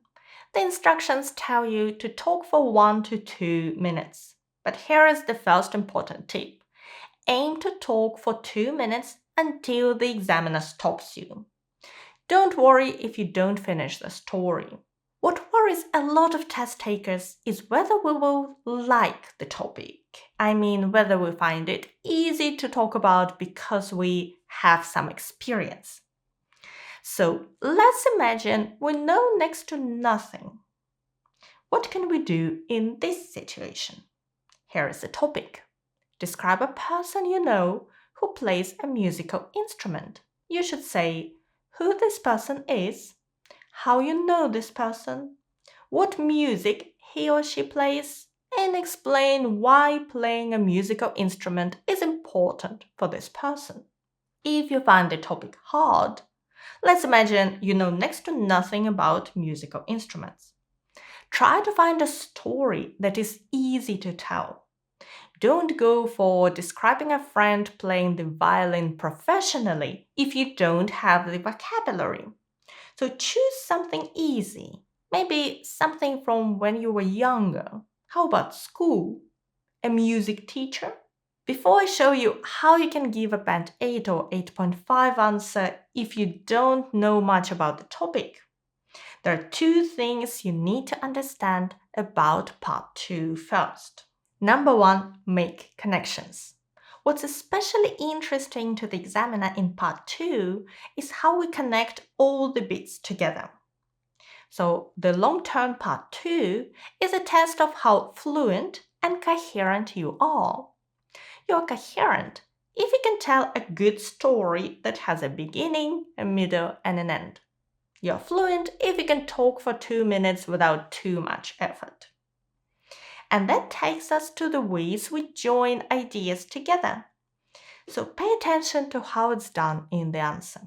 The instructions tell you to talk for 1 to 2 minutes. But here is the first important tip. Aim to talk for 2 minutes until the examiner stops you. Don't worry if you don't finish the story. What worries a lot of test takers is whether we will like the topic. I mean, whether we find it easy to talk about because we have some experience. So let's imagine we know next to nothing. What can we do in this situation? Here is the topic. Describe a person you know who plays a musical instrument. You should say who this person is, how you know this person, what music he or she plays, and explain why playing a musical instrument is important for this person. If you find the topic hard, let's imagine you know next to nothing about musical instruments. Try to find a story that is easy to tell. Don't go for describing a friend playing the violin professionally if you don't have the vocabulary. So choose something easy, maybe something from when you were younger. How about school? A music teacher? Before I show you how you can give a Band 8 or 8.5 answer if you don't know much about the topic, there are 2 things you need to understand about Part 2 first. Number 1, make connections. What's especially interesting to the examiner in Part 2 is how we connect all the bits together. So the long-term Part 2 is a test of how fluent and coherent you are. You're coherent if you can tell a good story that has a beginning, a middle, and an end. You're fluent if you can talk for 2 minutes without too much effort. And that takes us to the ways we join ideas together. So pay attention to how it's done in the answer.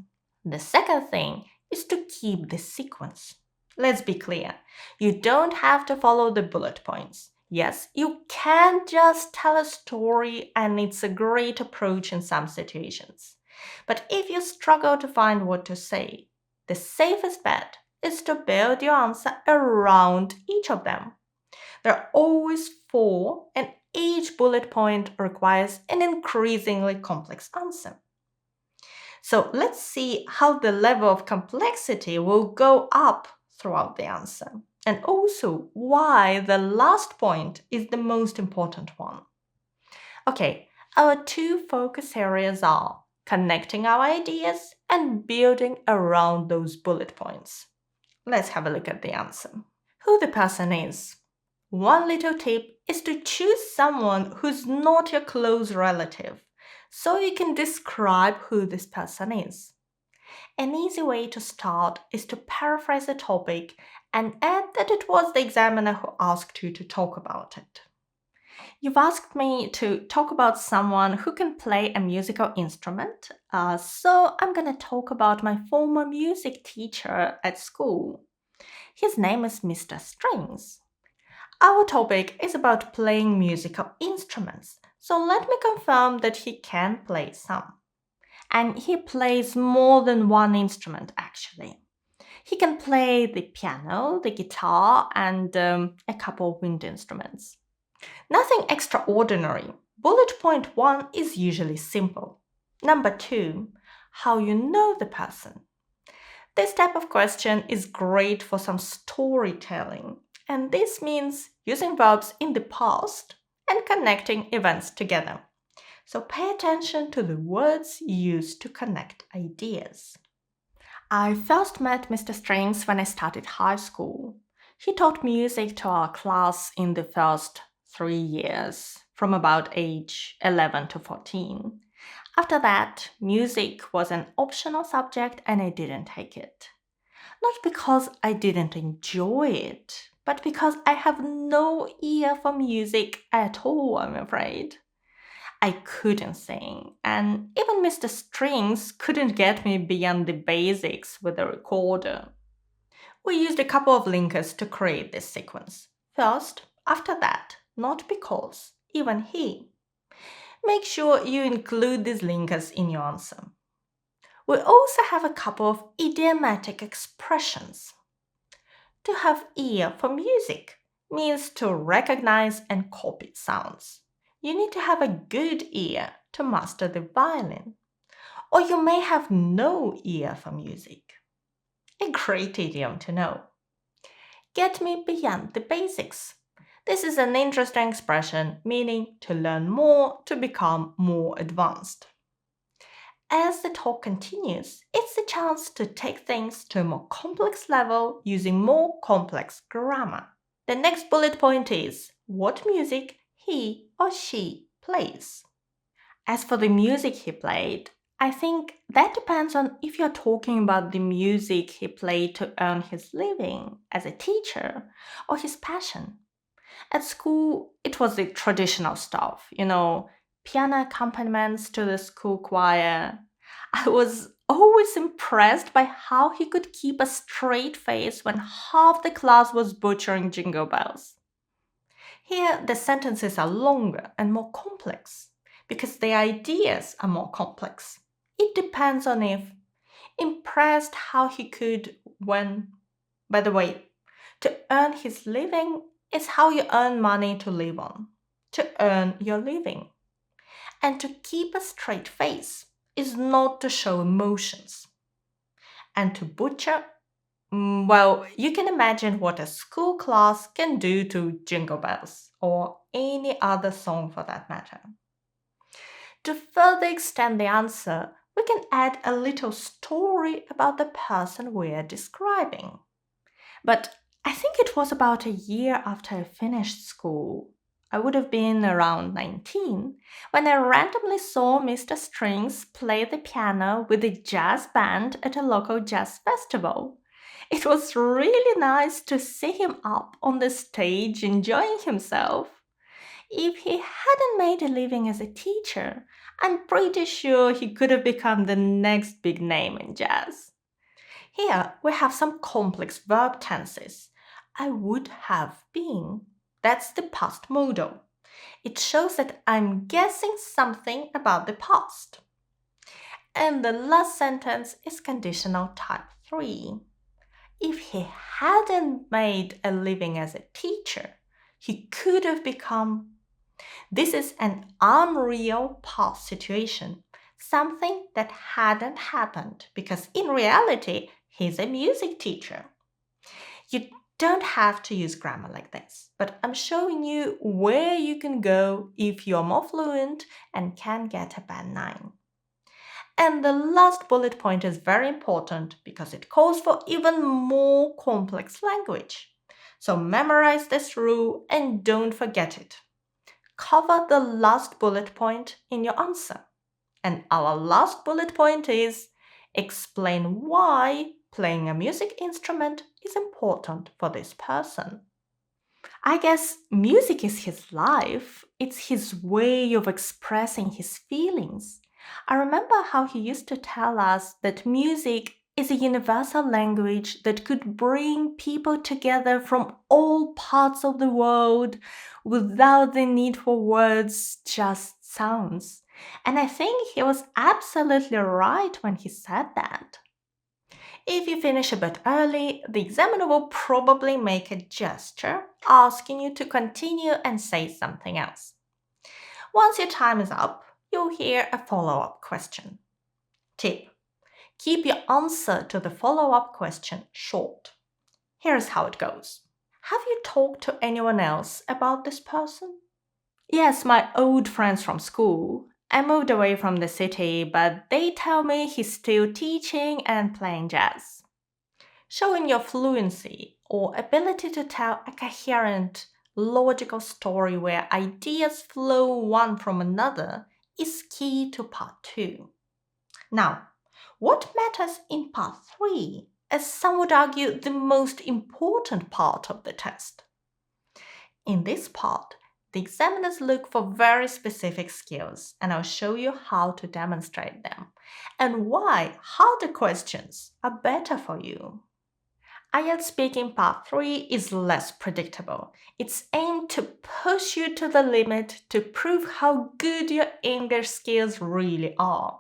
The second thing is to keep the sequence. Let's be clear, you don't have to follow the bullet points. Yes, you can just tell a story and it's a great approach in some situations. But if you struggle to find what to say, the safest bet is to build your answer around each of them. There are always 4, and each bullet point requires an increasingly complex answer. So let's see how the level of complexity will go up throughout the answer, and also why the last point is the most important one. Okay, our 2 focus areas are connecting our ideas and building around those bullet points. Let's have a look at the answer. Who the person is. One little tip is to choose someone who's not your close relative, so you can describe who this person is. An easy way to start is to paraphrase the topic and add that it was the examiner who asked you to talk about it. You've asked me to talk about someone who can play a musical instrument, so I'm going to talk about my former music teacher at school. His name is Mr. Strings. Our topic is about playing musical instruments, so let me confirm that he can play some. And he plays more than one instrument, actually. He can play the piano, the guitar, and a couple of wind instruments. Nothing extraordinary. Bullet point 1 is usually simple. Number 2, how you know the person. This type of question is great for some storytelling. And this means using verbs in the past and connecting events together. So pay attention to the words used to connect ideas. I first met Mr. Strings when I started high school. He taught music to our class in the first 3 years. from about age 11 to 14. After that, music was an optional subject and I didn't take it. Not because I didn't enjoy it, but because I have no ear for music at all, I'm afraid. I couldn't sing, and even Mr. Strings couldn't get me beyond the basics with the recorder. We used a couple of linkers to create this sequence. First, after that, not because, even he. Make sure you include these linkers in your answer. We also have a couple of idiomatic expressions. To have ear for music means to recognize and copy sounds. You need to have a good ear to master the violin. Or you may have no ear for music. A great idiom to know. Get me beyond the basics. This is an interesting expression meaning to learn more to become more advanced. As the talk continues, it's the chance to take things to a more complex level using more complex grammar. The next bullet point is what music he or she plays. As for the music he played, I think that depends on if you're talking about the music he played to earn his living as a teacher or his passion. At school, it was the traditional stuff, piano accompaniments to the school choir. I was always impressed by how he could keep a straight face when half the class was butchering jingle bells. Here, the sentences are longer and more complex because the ideas are more complex. It depends on if impressed how he could when. By the way, to earn his living is how you earn money to live on, to earn your living. And to keep a straight face is not to show emotions. And to butcher, well, you can imagine what a school class can do to Jingle Bells or any other song for that matter. To further extend the answer, we can add a little story about the person we are describing. But I think it was about a year after I finished school. I would have been around 19 when I randomly saw Mr. Strings play the piano with a jazz band at a local jazz festival. It was really nice to see him up on the stage enjoying himself. If he hadn't made a living as a teacher, I'm pretty sure he could have become the next big name in jazz. Here we have some complex verb tenses. I would have been. That's the past modal. It shows that I'm guessing something about the past. And the last sentence is conditional type 3. If he hadn't made a living as a teacher, he could have become. This is an unreal past situation, something that hadn't happened because in reality, he's a music teacher. You don't have to use grammar like this, but I'm showing you where you can go if you're more fluent and can get a band 9. And the last bullet point is very important because it calls for even more complex language. So memorize this rule and don't forget it. Cover the last bullet point in your answer. And our last bullet point is explain why playing a music instrument is important for this person. I guess music is his life. It's his way of expressing his feelings. I remember how he used to tell us that music is a universal language that could bring people together from all parts of the world without the need for words, just sounds. And I think he was absolutely right when he said that. If you finish a bit early, the examiner will probably make a gesture asking you to continue and say something else. Once your time is up, you'll hear a follow-up question. Tip: keep your answer to the follow-up question short. Here's how it goes. Have you talked to anyone else about this person? Yes, my old friends from school. I moved away from the city, but they tell me he's still teaching and playing jazz. Showing your fluency or ability to tell a coherent logical story where ideas flow one from another is key to part 2. Now, what matters in part 3 is, some would argue, the most important part of the test. In this part, the examiners look for very specific skills, and I'll show you how to demonstrate them and why harder questions are better for you. IELTS Speaking Part 3 is less predictable. It's aimed to push you to the limit to prove how good your English skills really are.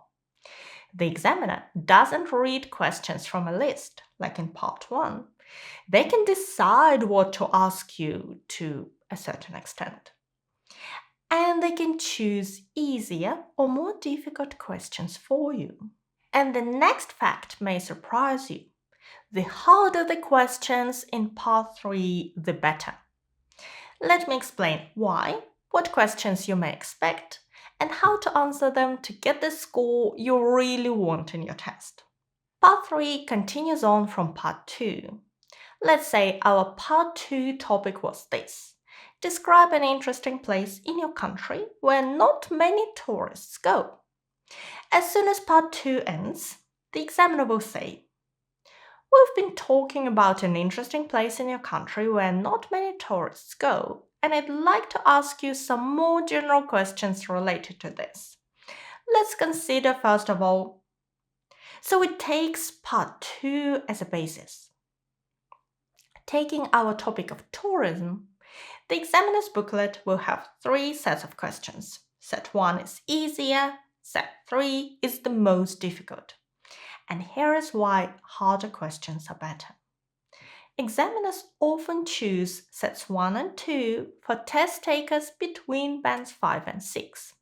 The examiner doesn't read questions from a list, like in Part 1. They can decide what to ask you to a certain extent. And they can choose easier or more difficult questions for you. And the next fact may surprise you. The harder the questions in Part 3, the better. Let me explain why, what questions you may expect, and how to answer them to get the score you really want in your test. Part 3 continues on from Part 2. Let's say our Part 2 topic was this. Describe an interesting place in your country where not many tourists go. As soon as Part 2 ends, the examiner will say, we've been talking about an interesting place in your country where not many tourists go, and I'd like to ask you some more general questions related to this. Let's consider first of all. So it takes Part 2 as a basis. Taking our topic of tourism, the examiner's booklet will have 3 sets of questions. Set 1 is easier, set 3 is the most difficult. And here is why harder questions are better. Examiners often choose sets 1 and 2 for test takers between bands 5 and 6,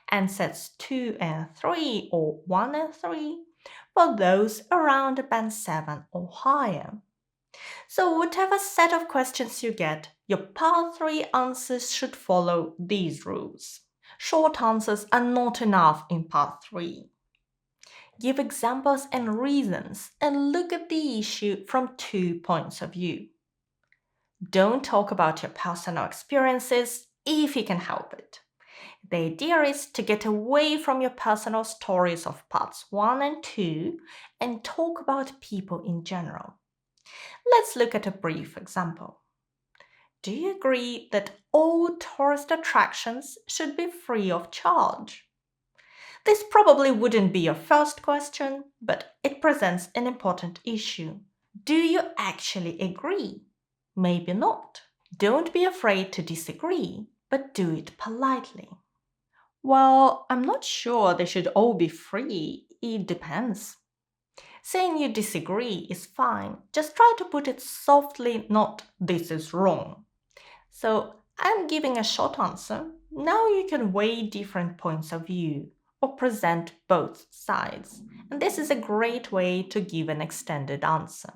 and sets 2 and 3 or 1 and 3 for those around band 7 or higher. So whatever set of questions you get, your Part 3 answers should follow these rules. Short answers are not enough in Part 3. Give examples and reasons and look at the issue from 2 points of view. Don't talk about your personal experiences if you can help it. The idea is to get away from your personal stories of parts 1 and 2 and talk about people in general. Let's look at a brief example. Do you agree that all tourist attractions should be free of charge? This probably wouldn't be your first question, but it presents an important issue. Do you actually agree? Maybe not. Don't be afraid to disagree, but do it politely. Well, I'm not sure they should all be free. It depends. Saying you disagree is fine. Just try to put it softly, not this is wrong. So I'm giving a short answer. Now you can weigh different points of view or present both sides. And this is a great way to give an extended answer.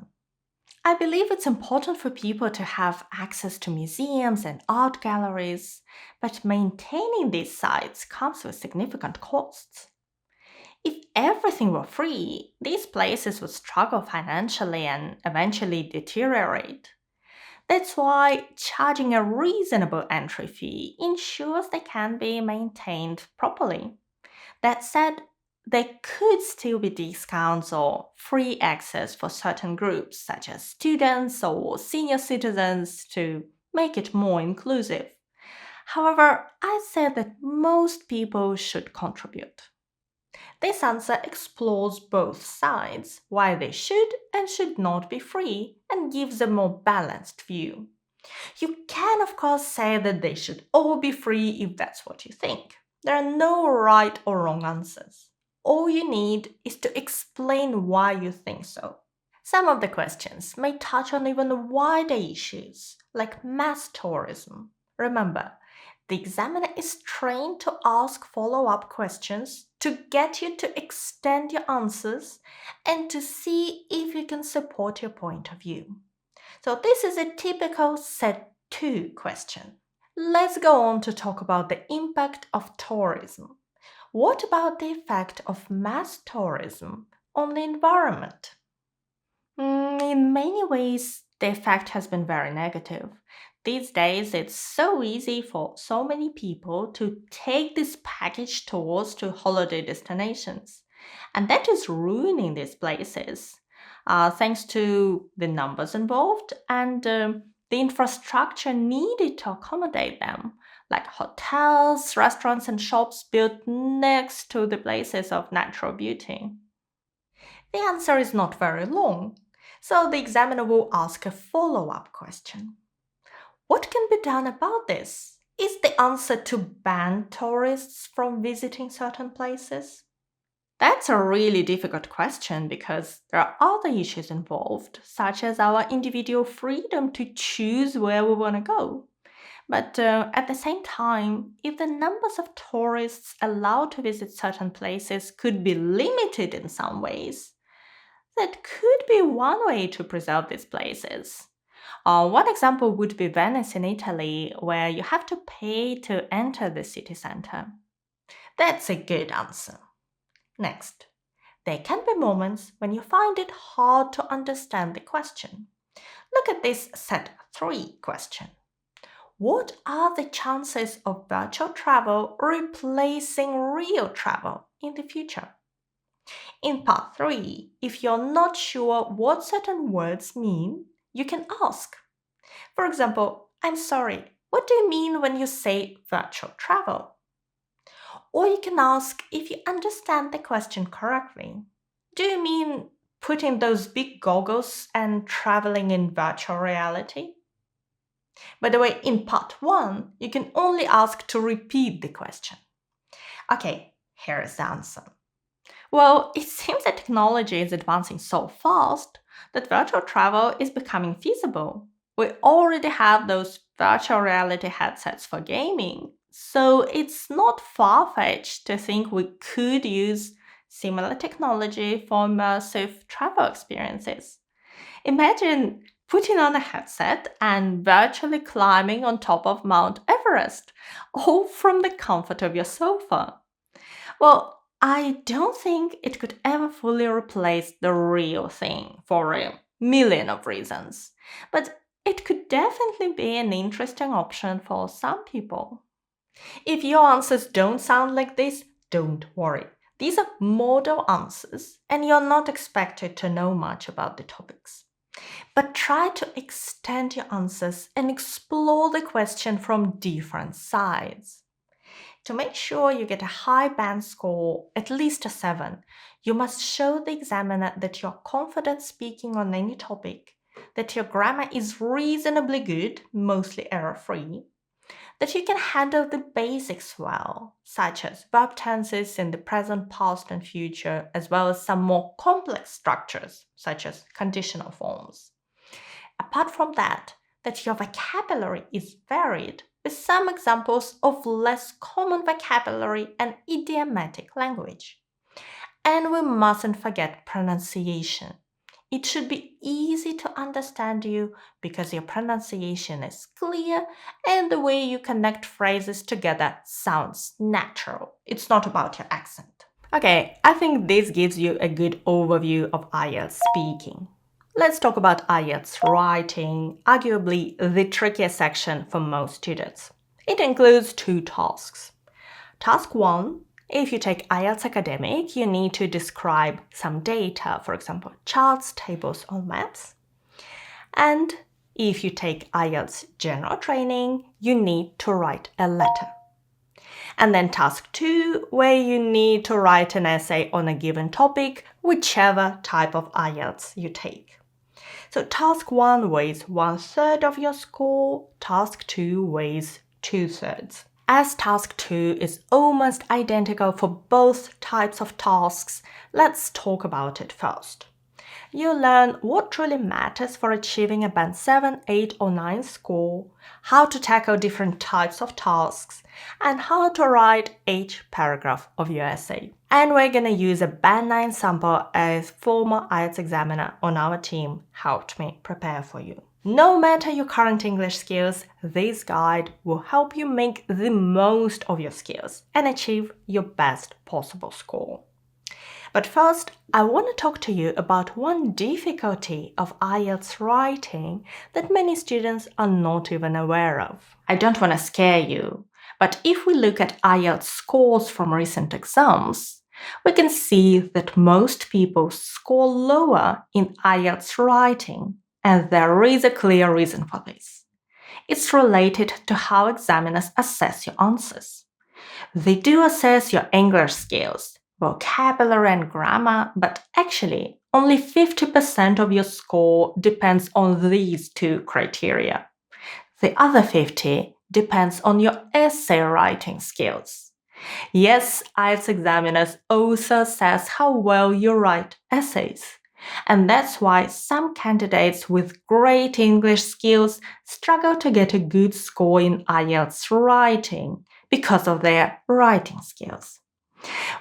I believe it's important for people to have access to museums and art galleries, but maintaining these sites comes with significant costs. If everything were free, these places would struggle financially and eventually deteriorate. That's why charging a reasonable entry fee ensures they can be maintained properly. That said, there could still be discounts or free access for certain groups, such as students or senior citizens, to make it more inclusive. However, I said that most people should contribute. This answer explores both sides, why they should and should not be free, and gives a more balanced view. You can, of course, say that they should all be free if that's what you think. There are no right or wrong answers. All you need is to explain why you think so. Some of the questions may touch on even wider issues, like mass tourism. Remember, the examiner is trained to ask follow-up questions to get you to extend your answers and to see if you can support your point of view. So this is a typical set 2 question. Let's go on to talk about the impact of tourism. What about the effect of mass tourism on the environment? In many ways, the effect has been very negative. These days, it's so easy for so many people to take this package tours to holiday destinations. And that is ruining these places, thanks to the numbers involved and the infrastructure needed to accommodate them, like hotels, restaurants, and shops built next to the places of natural beauty. The answer is not very long, so the examiner will ask a follow-up question. What can be done about this? Is the answer to ban tourists from visiting certain places? That's a really difficult question because there are other issues involved, such as our individual freedom to choose where we want to go. But at the same time, if the numbers of tourists allowed to visit certain places could be limited in some ways, that could be one way to preserve these places. One example would be Venice in Italy, where you have to pay to enter the city center. That's a good answer. Next, there can be moments when you find it hard to understand the question. Look at this set 3 question. What are the chances of virtual travel replacing real travel in the future? In part 3, if you're not sure what certain words mean, you can ask. For example, I'm sorry, what do you mean when you say virtual travel? Or you can ask if you understand the question correctly. Do you mean putting those big goggles and traveling in virtual reality? By the way, in part 1, you can only ask to repeat the question. Okay, here is the answer. Well, it seems that technology is advancing so fast that virtual travel is becoming feasible. We already have those virtual reality headsets for gaming, so it's not far-fetched to think we could use similar technology for immersive travel experiences. Imagine putting on a headset and virtually climbing on top of Mount Everest, all from the comfort of your sofa. Well, I don't think it could ever fully replace the real thing for a million of reasons, but it could definitely be an interesting option for some people. If your answers don't sound like this, don't worry. These are model answers, and you're not expected to know much about the topics. But try to extend your answers and explore the question from different sides. To make sure you get a high band score, at least a 7, you must show the examiner that you're confident speaking on any topic, that your grammar is reasonably good, mostly error-free, that you can handle the basics well, such as verb tenses in the present, past, and future, as well as some more complex structures, such as conditional forms. Apart from that your vocabulary is varied, with some examples of less common vocabulary and idiomatic language. And we mustn't forget pronunciation. It should be easy to understand you because your pronunciation is clear and the way you connect phrases together sounds natural. It's not about your accent. Okay, I think this gives you a good overview of IELTS speaking. Let's talk about IELTS writing, arguably the trickiest section for most students. It includes 2 tasks. Task 1, if you take IELTS Academic, you need to describe some data, for example, charts, tables, or maps. And if you take IELTS General Training, you need to write a letter. And then task 2, where you need to write an essay on a given topic, whichever type of IELTS you take. So task 1 weighs 1/3 of your score, task 2 weighs 2/3. As task 2 is almost identical for both types of tasks, let's talk about it first. You'll learn what truly matters for achieving a band 7, 8, or 9 score, how to tackle different types of tasks, and how to write each paragraph of your essay. And we're going to use a band 9 sample as former IELTS examiner on our team helped me prepare for you. No matter your current English skills, this guide will help you make the most of your skills and achieve your best possible score. But first, I want to talk to you about one difficulty of IELTS writing that many students are not even aware of. I don't want to scare you, but if we look at IELTS scores from recent exams, we can see that most people score lower in IELTS writing, and there is a clear reason for this. It's related to how examiners assess your answers. They do assess your English skills, vocabulary and grammar, but actually only 50% of your score depends on these two criteria. The other 50 depends on your essay writing skills. Yes, IELTS examiners also assess how well you write essays. And that's why some candidates with great English skills struggle to get a good score in IELTS writing because of their writing skills.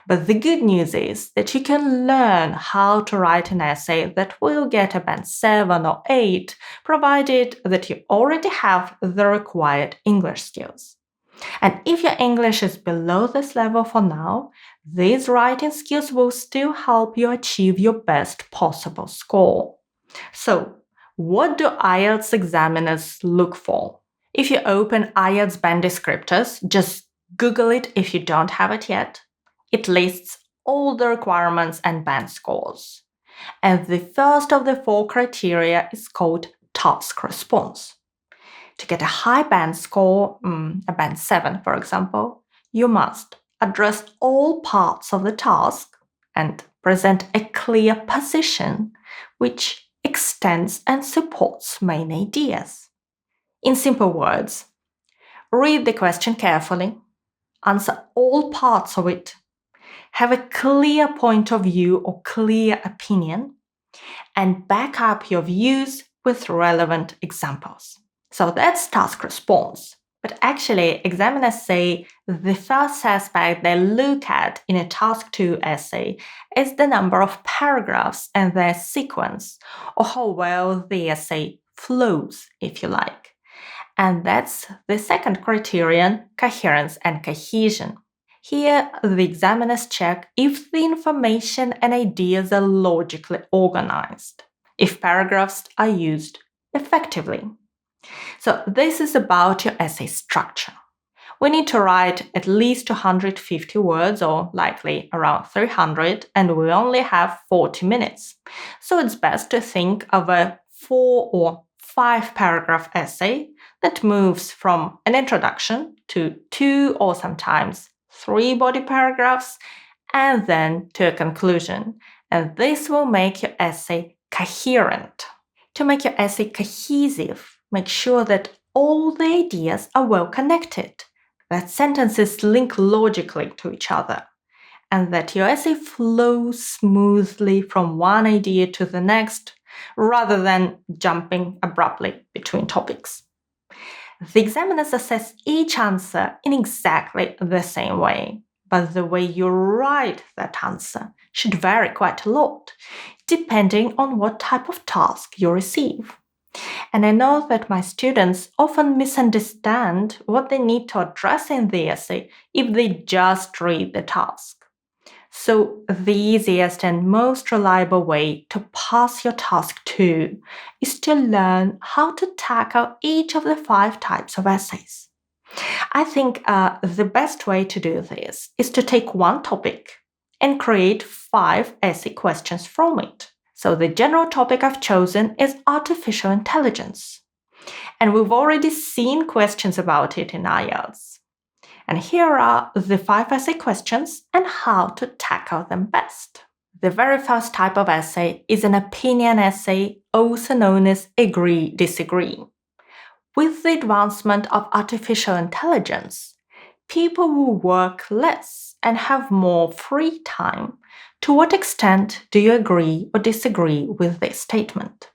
But the good news is that you can learn how to write an essay that will get a band 7 or 8, provided that you already have the required English skills. And if your English is below this level for now, these writing skills will still help you achieve your best possible score. So, what do IELTS examiners look for? If you open IELTS band descriptors, just Google it if you don't have it yet. It lists all the requirements and band scores. And the first of the 4 criteria is called task response. To get a high band score, a band 7 for example, you must address all parts of the task and present a clear position which extends and supports main ideas. In simple words, read the question carefully, answer all parts of it, have a clear point of view or clear opinion, and back up your views with relevant examples. So that's task response. But actually, examiners say the first aspect they look at in a task 2 essay is the number of paragraphs and their sequence, or how well the essay flows, if you like. And that's the second criterion, coherence and cohesion. Here, the examiners check if the information and ideas are logically organized, if paragraphs are used effectively. So this is about your essay structure. We need to write at least 250 words, or likely around 300, and we only have 40 minutes. So it's best to think of a 4 or 5 paragraph essay that moves from an introduction to 2 or sometimes 3 body paragraphs, and then to a conclusion. And this will make your essay coherent. To make your essay cohesive, make sure that all the ideas are well connected, that sentences link logically to each other, and that your essay flows smoothly from one idea to the next, rather than jumping abruptly between topics. The examiners assess each answer in exactly the same way, but the way you write that answer should vary quite a lot, depending on what type of task you receive. And I know that my students often misunderstand what they need to address in the essay if they just read the task. So the easiest and most reliable way to pass your task 2 is to learn how to tackle each of the 5 types of essays. I think the best way to do this is to take one topic and create 5 essay questions from it. So the general topic I've chosen is artificial intelligence. And we've already seen questions about it in IELTS. And here are the 5 essay questions and how to tackle them best. The very first type of essay is an opinion essay, also known as agree-disagree. With the advancement of artificial intelligence, people will work less and have more free time. To what extent do you agree or disagree with this statement?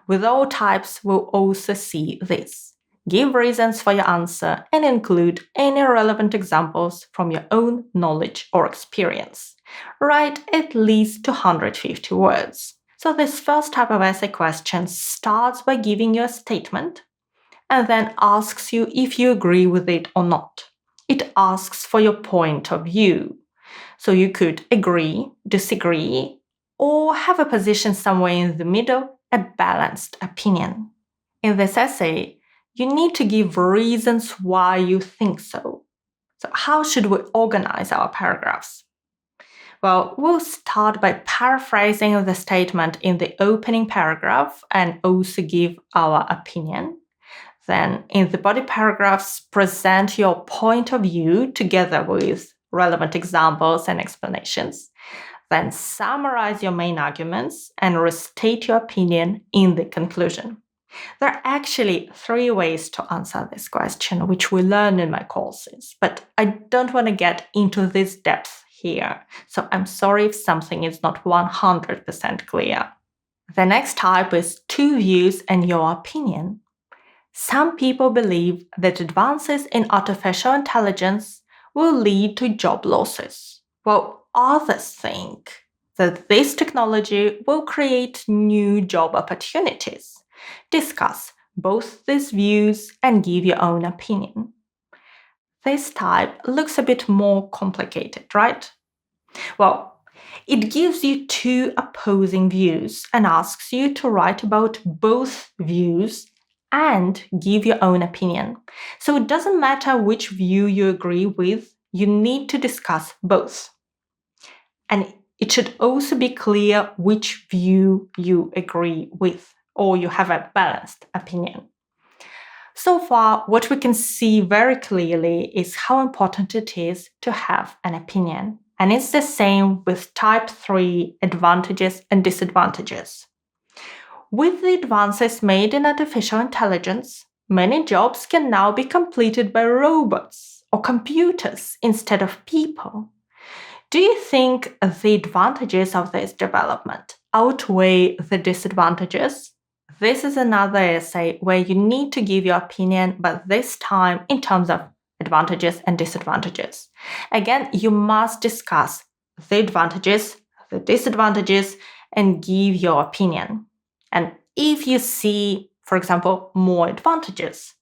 With all types, we'll also see this. Give reasons for your answer and include any relevant examples from your own knowledge or experience. Write at least 250 words. So this first type of essay question starts by giving you a statement and then asks you if you agree with it or not. It asks for your point of view. So you could agree, disagree, or have a position somewhere in the middle, a balanced opinion. In this essay, you need to give reasons why you think so. So how should we organize our paragraphs? Well, we'll start by paraphrasing the statement in the opening paragraph and also give our opinion. Then, in the body paragraphs, present your point of view together with relevant examples and explanations. Then, summarize your main arguments and restate your opinion in the conclusion. There are actually 3 ways to answer this question, which we learn in my courses, but I don't want to get into this depth here, so I'm sorry if something is not 100% clear. The next type is 2 views and your opinion. Some people believe that advances in artificial intelligence will lead to job losses, while others think that this technology will create new job opportunities. Discuss both these views and give your own opinion. This type looks a bit more complicated, right? Well, it gives you 2 opposing views and asks you to write about both views and give your own opinion. So it doesn't matter which view you agree with, you need to discuss both. And it should also be clear which view you agree with, or you have a balanced opinion. So far, what we can see very clearly is how important it is to have an opinion. And it's the same with type 3 advantages and disadvantages. With the advances made in artificial intelligence, many jobs can now be completed by robots or computers instead of people. Do you think the advantages of this development outweigh the disadvantages? This is another essay where you need to give your opinion, but this time in terms of advantages and disadvantages. Again, you must discuss the advantages, the disadvantages, and give your opinion. And if you see, for example, more advantages,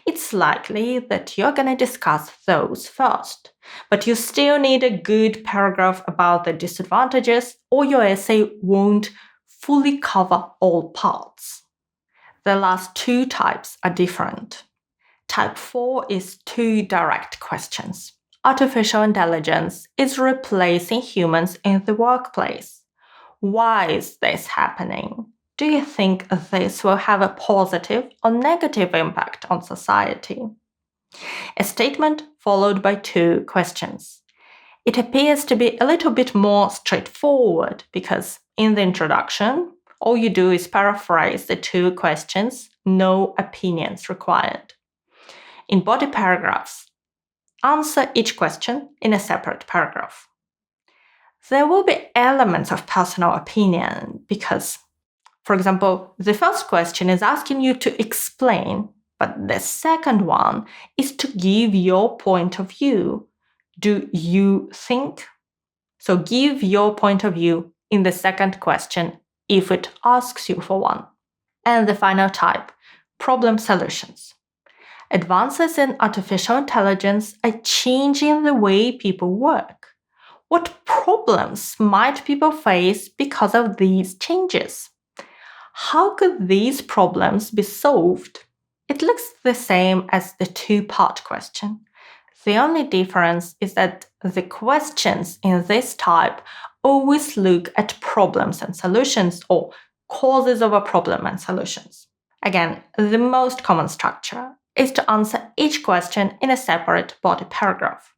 it's likely that you're going to discuss those first. But you still need a good paragraph about the disadvantages, or your essay won't fully cover all parts. The last 2 types are different. Type 4 is 2 direct questions. Artificial intelligence is replacing humans in the workplace. Why is this happening? Do you think this will have a positive or negative impact on society? A statement followed by 2 questions. It appears to be a little bit more straightforward because in the introduction, all you do is paraphrase the 2 questions, no opinions required. In body paragraphs, answer each question in a separate paragraph. There will be elements of personal opinion because, for example, the first question is asking you to explain, but the second one is to give your point of view. Do you think? So give your point of view in the second question if it asks you for one. And the final type, problem solutions. Advances in artificial intelligence are changing the way people work. What problems might people face because of these changes? How could these problems be solved? It looks the same as the 2-part question. The only difference is that the questions in this type always look at problems and solutions, or causes of a problem and solutions. Again, the most common structure is to answer each question in a separate body paragraph.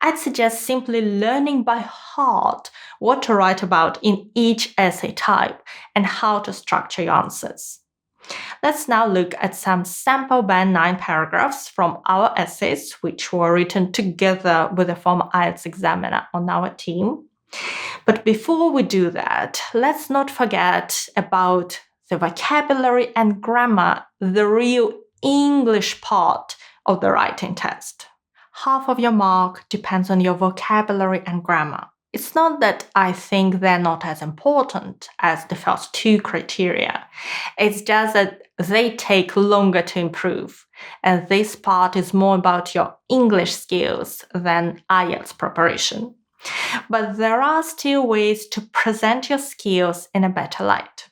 I'd suggest simply learning by heart what to write about in each essay type and how to structure your answers. Let's now look at some sample Band 9 paragraphs from our essays, which were written together with a former IELTS examiner on our team. But before we do that, let's not forget about the vocabulary and grammar, the real English part of the writing test. Half of your mark depends on your vocabulary and grammar. It's not that I think they're not as important as the first 2 criteria. It's just that they take longer to improve, and this part is more about your English skills than IELTS preparation. But there are still ways to present your skills in a better light.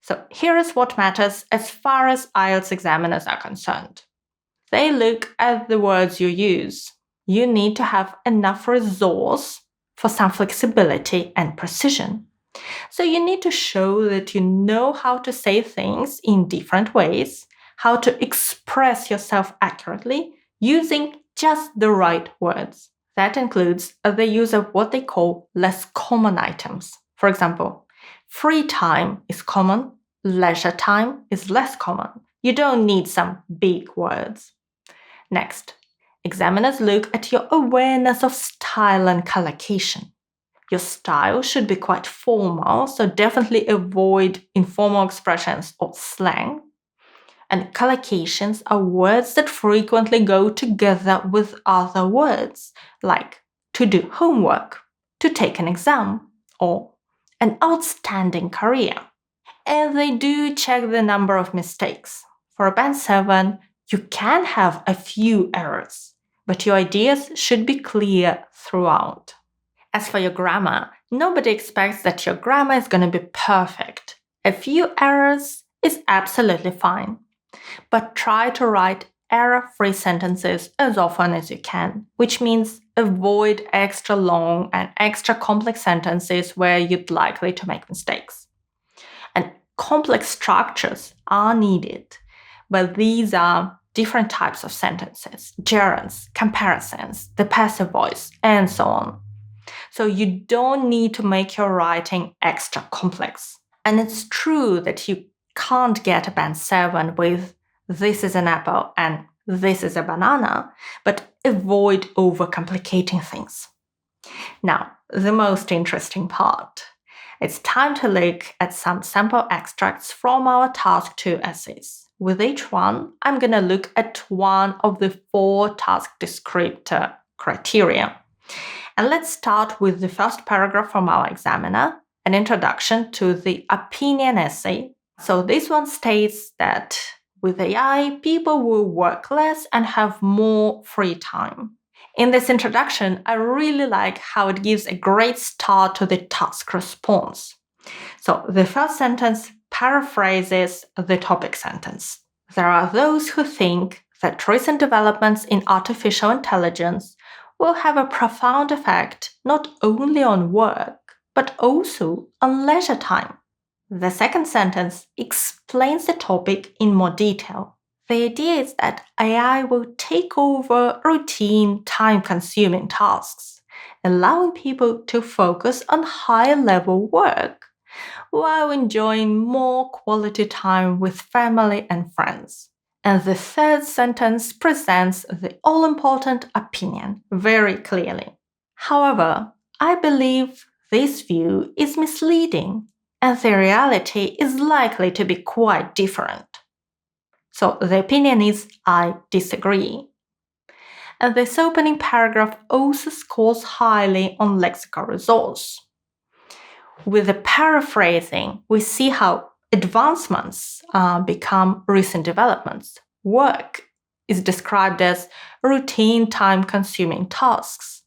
So here is what matters as far as IELTS examiners are concerned. They look at the words you use. You need to have enough resource for some flexibility and precision. So you need to show that you know how to say things in different ways, how to express yourself accurately using just the right words. That includes the use of what they call less common items. For example, free time is common, leisure time is less common. You don't need some big words. Next, examiners look at your awareness of style and collocation. Your style should be quite formal, so definitely avoid informal expressions or slang. And collocations are words that frequently go together with other words, like to do homework, to take an exam, or an outstanding career. And they do check the number of mistakes. For a Band 7, you can have a few errors, but your ideas should be clear throughout. As for your grammar, nobody expects that your grammar is going to be perfect. A few errors is absolutely fine. But try to write error-free sentences as often as you can, which means avoid extra long and extra complex sentences where you'd likely to make mistakes. And complex structures are needed, but these are different types of sentences, gerunds, comparisons, the passive voice, and so on. So you don't need to make your writing extra complex. And it's true that you can't get a Band 7 with this is an apple and this is a banana, but avoid overcomplicating things. Now, the most interesting part. It's time to look at some sample extracts from our Task 2 essays. With each one, I'm going to look at one of the 4 task descriptor criteria. And let's start with the first paragraph from our examiner, an introduction to the opinion essay. So this one states that with AI, people will work less and have more free time. In this introduction, I really like how it gives a great start to the task response. So the first sentence paraphrases the topic sentence. There are those who think that recent developments in artificial intelligence will have a profound effect not only on work, but also on leisure time. The second sentence explains the topic in more detail. The idea is that AI will take over routine, time-consuming tasks, allowing people to focus on higher-level work while enjoying more quality time with family and friends. And the third sentence presents the all-important opinion very clearly. However, I believe this view is misleading, and the reality is likely to be quite different. So the opinion is, I disagree. And this opening paragraph also scores highly on lexical resource. With the paraphrasing, we see how advancements become recent developments. Work is described as routine time-consuming tasks.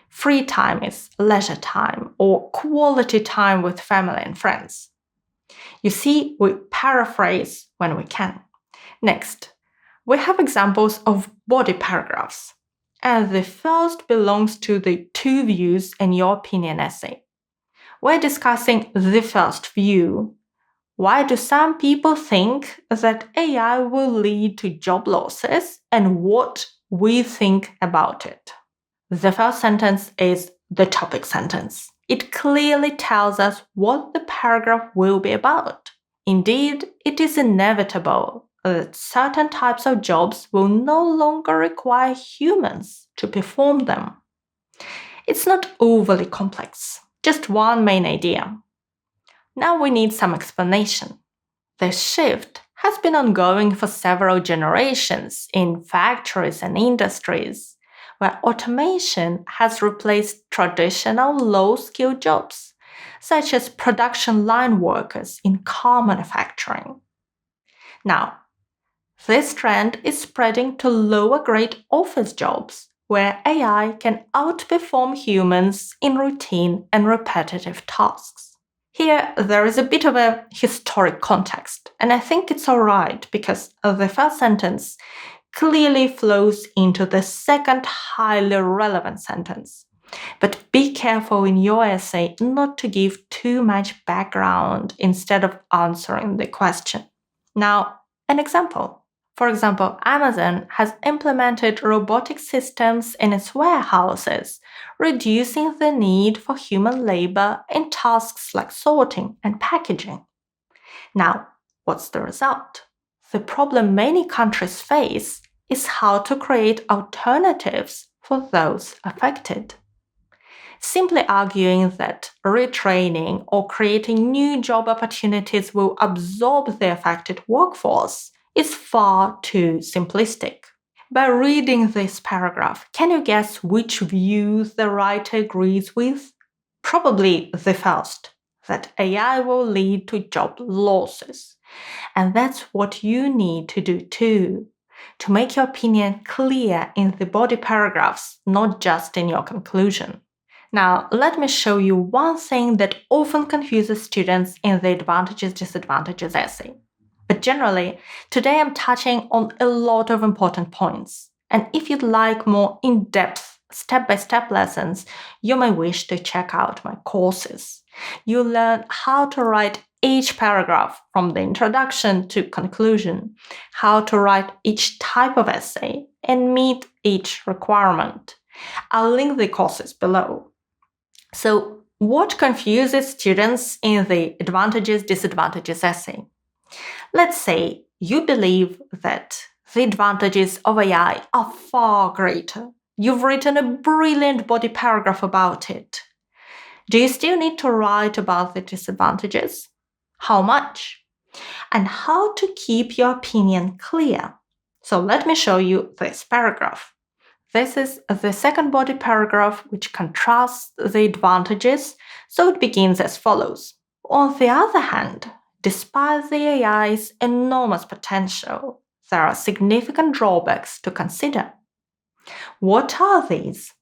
Free time is leisure time or quality time with family and friends. You see, we paraphrase when we can. Next, we have examples of body paragraphs. And the first belongs to the 2 views in your opinion essay. We're discussing the first view. Why do some people think that AI will lead to job losses and what we think about it? The first sentence is the topic sentence. It clearly tells us what the paragraph will be about. Indeed, it is inevitable that certain types of jobs will no longer require humans to perform them. It's not overly complex, just one main idea. Now we need some explanation. The shift has been ongoing for several generations in factories and industries, where automation has replaced traditional low-skilled jobs, such as production line workers in car manufacturing. Now, this trend is spreading to lower-grade office jobs, where AI can outperform humans in routine and repetitive tasks. Here, there is a bit of a historic context, and I think it's alright because the first sentence clearly flows into the second highly relevant sentence. But be careful in your essay not to give too much background instead of answering the question. Now, an example. For example, Amazon has implemented robotic systems in its warehouses, reducing the need for human labor in tasks like sorting and packaging. Now, what's the result? The problem many countries face is how to create alternatives for those affected. Simply arguing that retraining or creating new job opportunities will absorb the affected workforce is far too simplistic. By reading this paragraph, can you guess which view the writer agrees with? Probably the first, that AI will lead to job losses. And that's what you need to do too, to make your opinion clear in the body paragraphs, not just in your conclusion. Now, let me show you one thing that often confuses students in the advantages-disadvantages essay. But generally, today I'm touching on a lot of important points. And if you'd like more in-depth, step-by-step lessons, you may wish to check out my courses. You'll learn how to write each paragraph from the introduction to conclusion, how to write each type of essay, and meet each requirement. I'll link the courses below. So, what confuses students in the advantages-disadvantages essay? Let's say you believe that the advantages of AI are far greater. You've written a brilliant body paragraph about it. Do you still need to write about the disadvantages? How much? And how to keep your opinion clear? So let me show you this paragraph. This is the second body paragraph which contrasts the advantages, so it begins as follows. On the other hand, despite the AI's enormous potential, there are significant drawbacks to consider. What are these?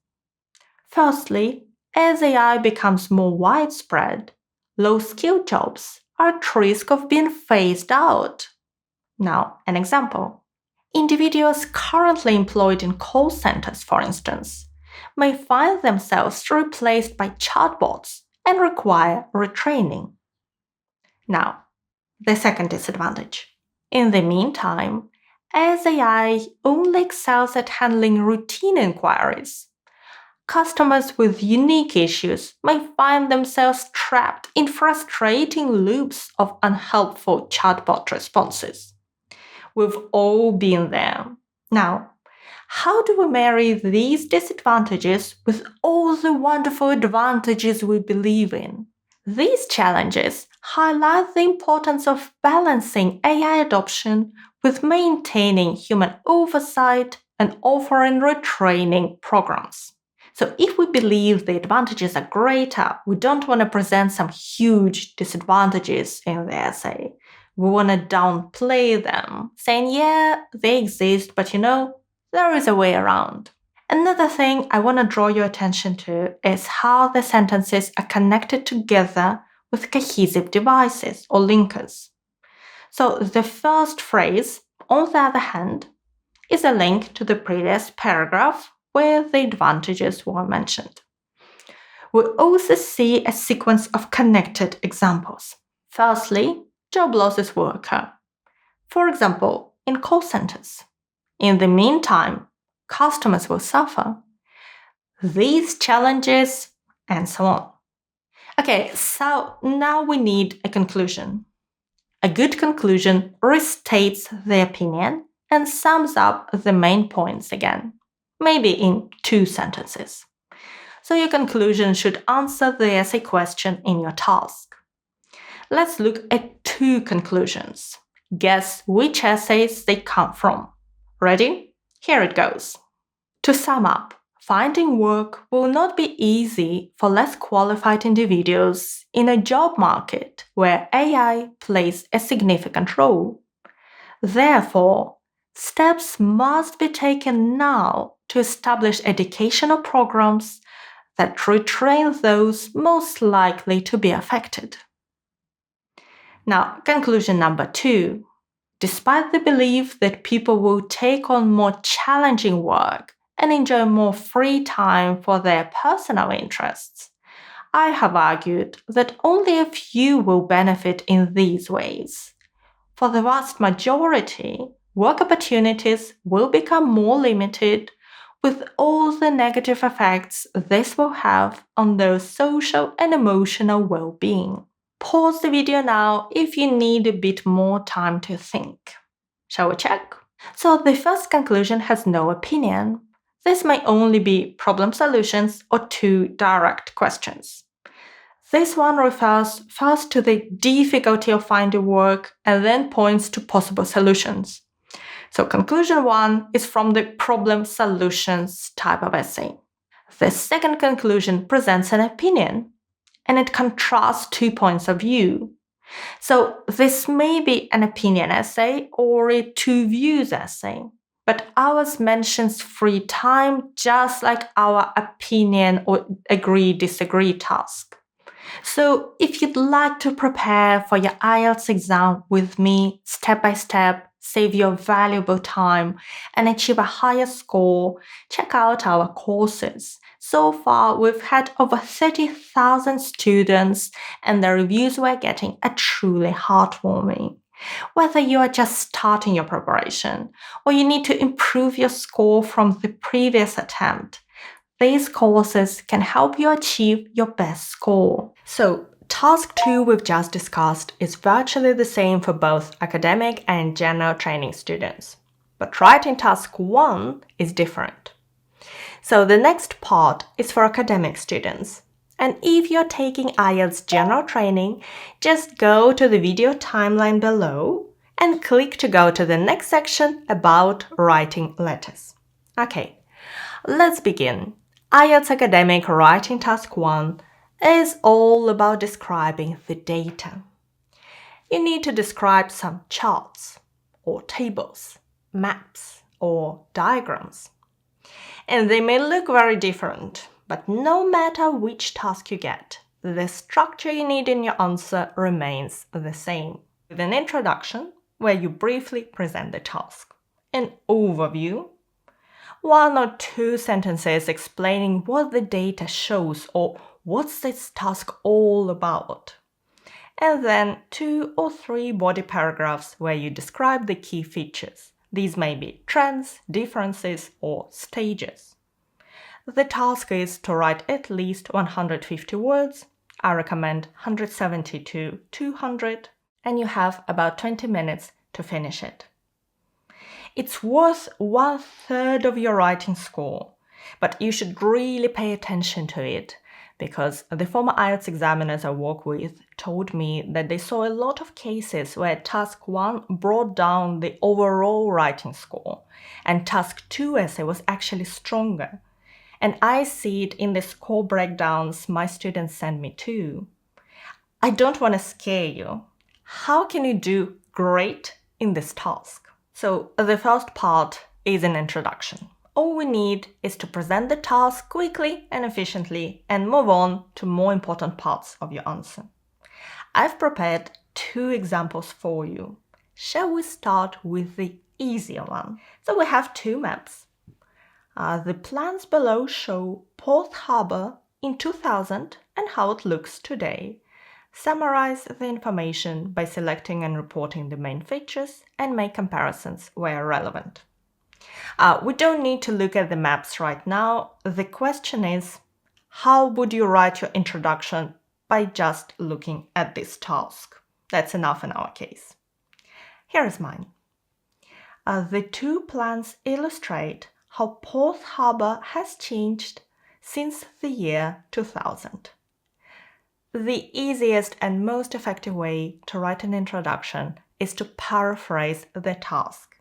Firstly, as AI becomes more widespread, low-skilled jobs are at risk of being phased out. Now, an example. Individuals currently employed in call centers, for instance, may find themselves replaced by chatbots and require retraining. Now, the second disadvantage. In the meantime, as AI only excels at handling routine inquiries, customers with unique issues may find themselves trapped in frustrating loops of unhelpful chatbot responses. We've all been there. Now, how do we marry these disadvantages with all the wonderful advantages we believe in? These challenges highlight the importance of balancing AI adoption with maintaining human oversight and offering retraining programs. So if we believe the advantages are greater, we don't want to present some huge disadvantages in the essay. We want to downplay them, saying, yeah, they exist, but there is a way around. Another thing I want to draw your attention to is how the sentences are connected together with cohesive devices or linkers. So the first phrase, on the other hand, is a link to the previous paragraph where the advantages were mentioned. We also see a sequence of connected examples. Firstly, job losses will occur. For example, in call centers. In the meantime, customers will suffer. These challenges, and so on. Okay, so now we need a conclusion. A good conclusion restates the opinion and sums up the main points again, maybe in 2 sentences. So your conclusion should answer the essay question in your task. Let's look at 2 conclusions. Guess which essays they come from. Ready? Here it goes. To sum up, finding work will not be easy for less qualified individuals in a job market where AI plays a significant role. Therefore, steps must be taken now to establish educational programs that retrain those most likely to be affected. Now, conclusion number 2. Despite the belief that people will take on more challenging work and enjoy more free time for their personal interests, I have argued that only a few will benefit in these ways. For the vast majority, work opportunities will become more limited, with all the negative effects this will have on their social and emotional well-being. Pause the video now if you need a bit more time to think. Shall we check? So the first conclusion has no opinion. This may only be problem solutions or 2 direct questions. This one refers first to the difficulty of finding work and then points to possible solutions. So conclusion 1 is from the problem solutions type of essay. The second conclusion presents an opinion, and it contrasts 2 points of view. So this may be an opinion essay or a 2 views essay, but ours mentions free time just like our opinion or agree-disagree task. So if you'd like to prepare for your IELTS exam with me step by step, save your valuable time, and achieve a higher score, check out our courses. So far, we've had over 30,000 students, and the reviews we're getting are truly heartwarming. Whether you are just starting your preparation or you need to improve your score from the previous attempt, these courses can help you achieve your best score. So, Task 2 we've just discussed is virtually the same for both academic and general training students. But writing Task 1 is different. So the next part is for academic students. And if you're taking IELTS general training, just go to the video timeline below and click to go to the next section about writing letters. Okay, let's begin. IELTS Academic Writing Task 1 is all about describing the data. You need to describe some charts or tables, maps or diagrams. And they may look very different, but no matter which task you get, the structure you need in your answer remains the same. With an introduction, where you briefly present the task, an overview, 1 or 2 sentences explaining what the data shows or what's this task all about, and then 2 or 3 body paragraphs where you describe the key features. These may be trends, differences, or stages. The task is to write at least 150 words. I recommend 170 to 200, and you have about 20 minutes to finish it. It's worth 1/3 of your writing score, but you should really pay attention to it because the former IELTS examiners I work with told me that they saw a lot of cases where Task 1 brought down the overall writing score and Task 2 essay was actually stronger. And I see it in the score breakdowns my students send me too. I don't want to scare you. How can you do great in this task? So the first part is an introduction. All we need is to present the task quickly and efficiently and move on to more important parts of your answer. I've prepared 2 examples for you. Shall we start with the easier one? So we have 2 maps. The plans below show Porth Harbour in 2000 and how it looks today. Summarize the information by selecting and reporting the main features and make comparisons where relevant. We don't need to look at the maps right now. The question is, how would you write your introduction by just looking at this task? That's enough in our case. Here is mine. The 2 plans illustrate how Porth Harbour has changed since the year 2000. The easiest and most effective way to write an introduction is to paraphrase the task.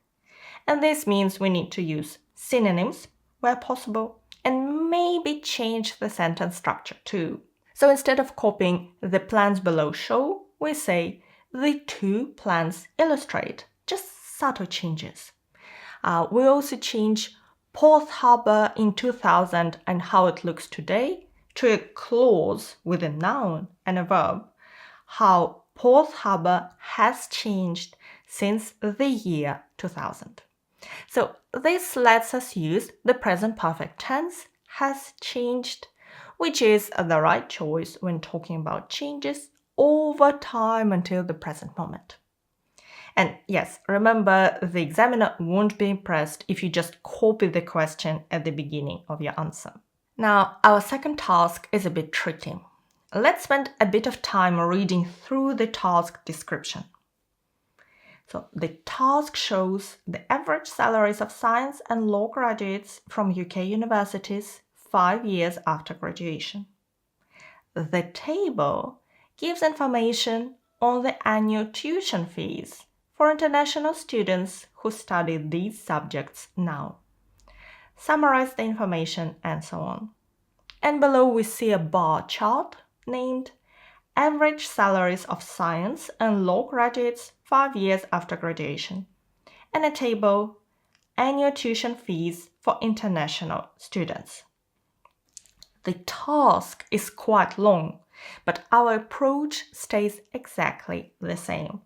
And this means we need to use synonyms where possible and maybe change the sentence structure too. So instead of copying the plans below show, we say the 2 plans illustrate, just subtle changes. We also change Porth Harbour in 2000 and how it looks today, to a clause with a noun and a verb, how Porth Harbour has changed since the year 2000. So this lets us use the present perfect tense, has changed, which is the right choice when talking about changes over time until the present moment. And yes, remember, the examiner won't be impressed if you just copy the question at the beginning of your answer. Now, our second task is a bit tricky. Let's spend a bit of time reading through the task description. So the task shows the average salaries of science and law graduates from UK universities 5 years after graduation. The table gives information on the annual tuition fees for international students who study these subjects now. Summarize the information and so on. And below we see a bar chart named Average Salaries of Science and Law Graduates 5 years after graduation, and a table Annual Tuition Fees for International Students. The task is quite long, but our approach stays exactly the same.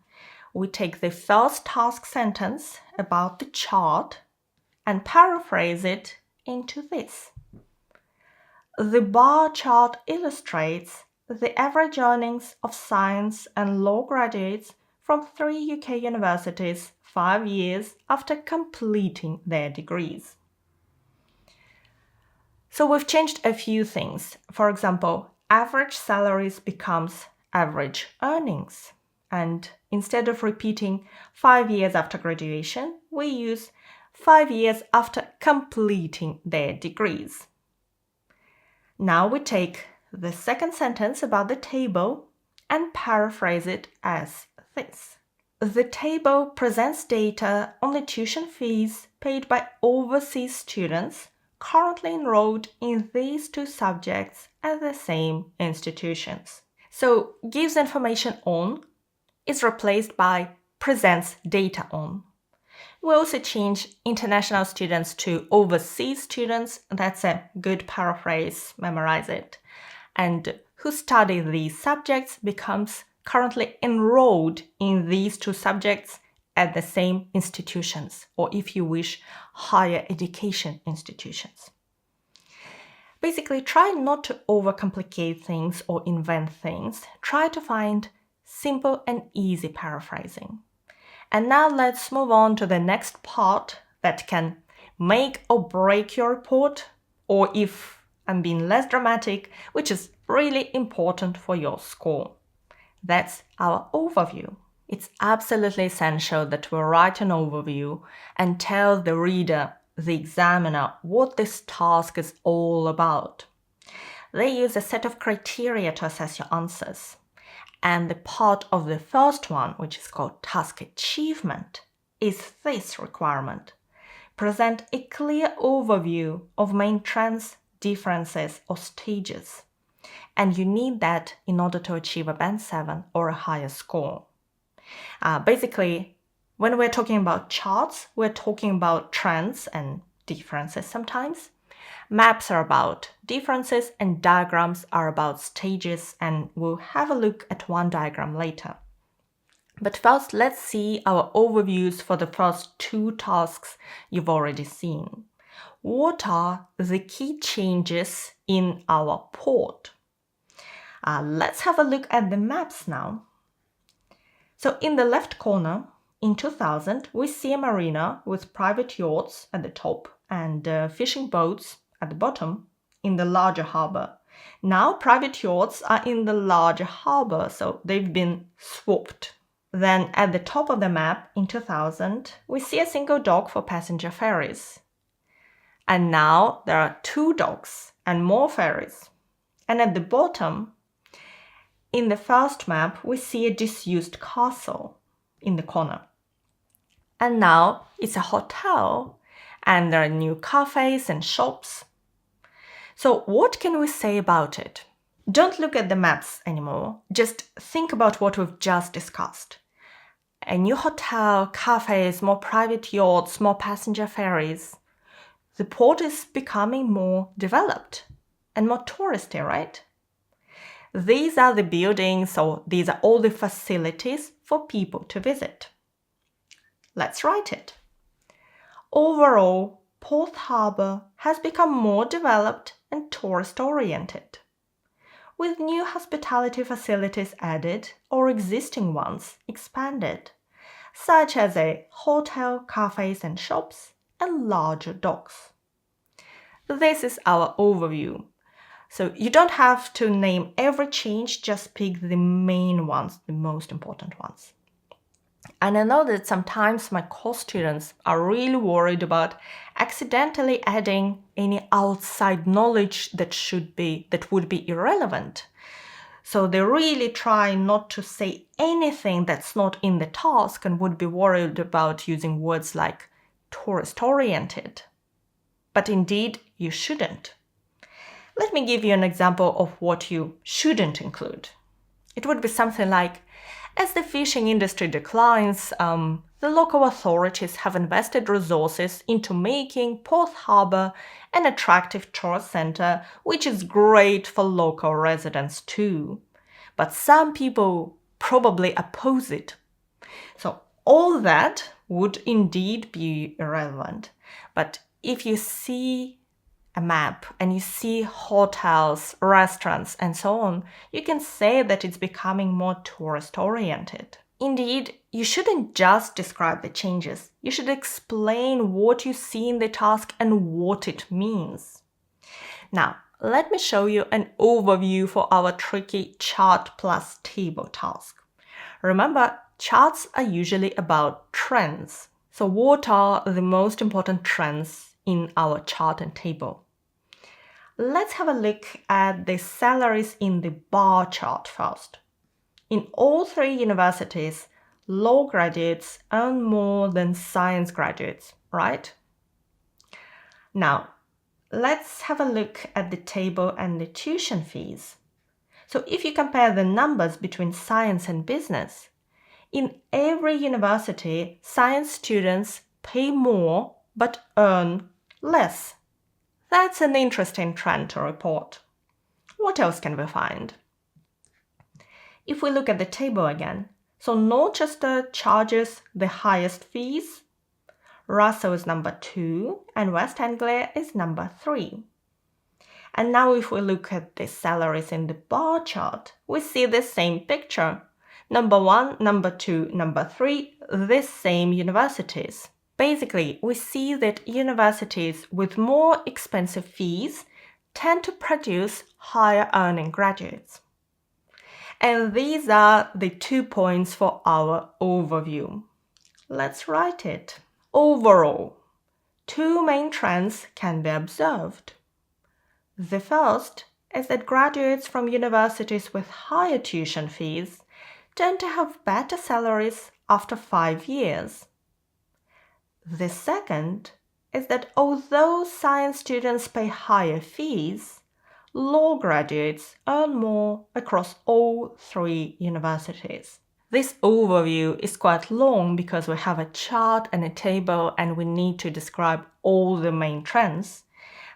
We take the first task sentence about the chart and paraphrase it into this. The bar chart illustrates the average earnings of science and law graduates from 3 UK universities 5 years after completing their degrees. So we've changed a few things. For example, average salaries becomes average earnings. And instead of repeating 5 years after graduation, we use 5 years after completing their degrees. Now we take the second sentence about the table and paraphrase it as this. The table presents data on the tuition fees paid by overseas students currently enrolled in these two subjects at the same institutions. So gives information on is replaced by presents data on. We also change international students to overseas students. That's a good paraphrase, memorize it. And who study these subjects becomes currently enrolled in these two subjects at the same institutions, or if you wish, higher education institutions. Basically, try not to overcomplicate things or invent things. Try to find simple and easy paraphrasing. And now let's move on to the next part that can make or break your report, or if I'm being less dramatic, which is really important for your score. That's our overview. It's absolutely essential that we write an overview and tell the reader, the examiner, what this task is all about. They use a set of criteria to assess your answers. And the part of the first one, which is called task achievement, is this requirement. Present a clear overview of main trends, differences, or stages. And you need that in order to achieve a band 7 or a higher score. Basically, when we're talking about charts, we're talking about trends and differences sometimes. Maps are about differences and diagrams are about stages, and we'll have a look at one diagram later. But first, let's see our overviews for the first two tasks you've already seen. What are the key changes in our port? Let's have a look at the maps now. So in the left corner, in 2000, we see a marina with private yachts at the top and fishing boats at the bottom in the larger harbour. Now private yachts are in the larger harbour, so they've been swapped. Then at the top of the map in 2000, we see a single dock for passenger ferries. And now there are 2 docks and more ferries. And at the bottom, in the first map, we see a disused castle in the corner. And now it's a hotel, and there are new cafes and shops. So what can we say about it? Don't look at the maps anymore. Just think about what we've just discussed. A new hotel, cafes, more private yachts, more passenger ferries. the port is becoming more developed and more touristy, right? These are the buildings, or these are all the facilities for people to visit. Let's write it. Overall, Port Harbour has become more developed and tourist-oriented, with new hospitality facilities added or existing ones expanded, such as a hotel, cafes and shops, and larger docks. This is our overview. So you don't have to name every change, just pick the main ones, the most important ones. And I know that sometimes my course students are really worried about accidentally adding any outside knowledge that would be irrelevant. So they really try not to say anything that's not in the task and would be worried about using words like tourist-oriented. But indeed, you shouldn't. Let me give you an example of what you shouldn't include. It would be something like, as the fishing industry declines, the local authorities have invested resources into making Port Harbour an attractive tourist centre, which is great for local residents too. But some people probably oppose it. So all that would indeed be irrelevant. But if you see a map and you see hotels, restaurants and so on, you can say that it's becoming more tourist-oriented. Indeed, you shouldn't just describe the changes. You should explain what you see in the task and what it means. Now, let me show you an overview for our tricky chart plus table task. Remember, charts are usually about trends. So what are the most important trends in our chart and table? Let's have a look at the salaries in the bar chart first. In all three universities, law graduates earn more than science graduates, right? Now, let's have a look at the table and the tuition fees. So if you compare the numbers between science and business, in every university, science students pay more but earn less. That's an interesting trend to report. What else can we find? If we look at the table again, so Norchester charges the highest fees, Russell is number 2, and West Anglia is number 3. And now if we look at the salaries in the bar chart, we see the same picture. Number 1, number 2, number 3, the same universities. Basically, we see that universities with more expensive fees tend to produce higher earning graduates. And these are the 2 points for our overview. Let's write it. Overall, 2 main trends can be observed. The first is that graduates from universities with higher tuition fees tend to have better salaries after 5 years. The second is that although science students pay higher fees, law graduates earn more across all 3 universities. This overview is quite long because we have a chart and a table and we need to describe all the main trends.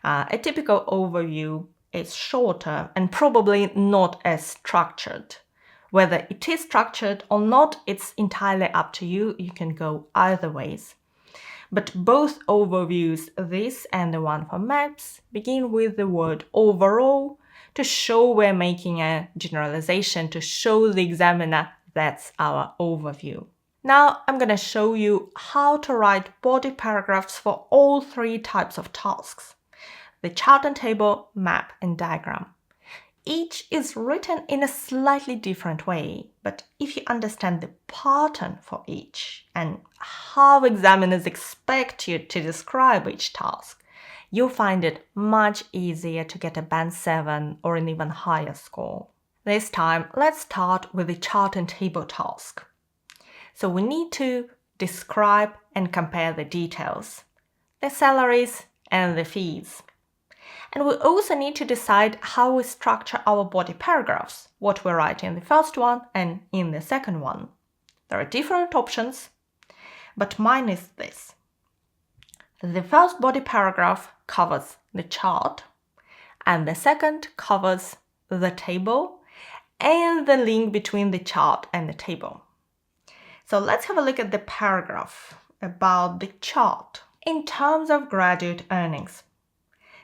A typical overview is shorter and probably not as structured. Whether it is structured or not, it's entirely up to you. You can go either ways. But both overviews, this and the one for maps, begin with the word overall to show we're making a generalization, to show the examiner that's our overview. Now I'm going to show you how to write body paragraphs for all 3 types of tasks: the chart and table, map, and diagram. Each is written in a slightly different way, but if you understand the pattern for each and how examiners expect you to describe each task, you'll find it much easier to get a band 7 or an even higher score. This time, let's start with the chart and table task. So we need to describe and compare the details, the salaries and the fees. And we also need to decide how we structure our body paragraphs, what we write in the first one and in the second one. There are different options, but mine is this. The first body paragraph covers the chart, and the second covers the table and the link between the chart and the table. So let's have a look at the paragraph about the chart in terms of graduate earnings.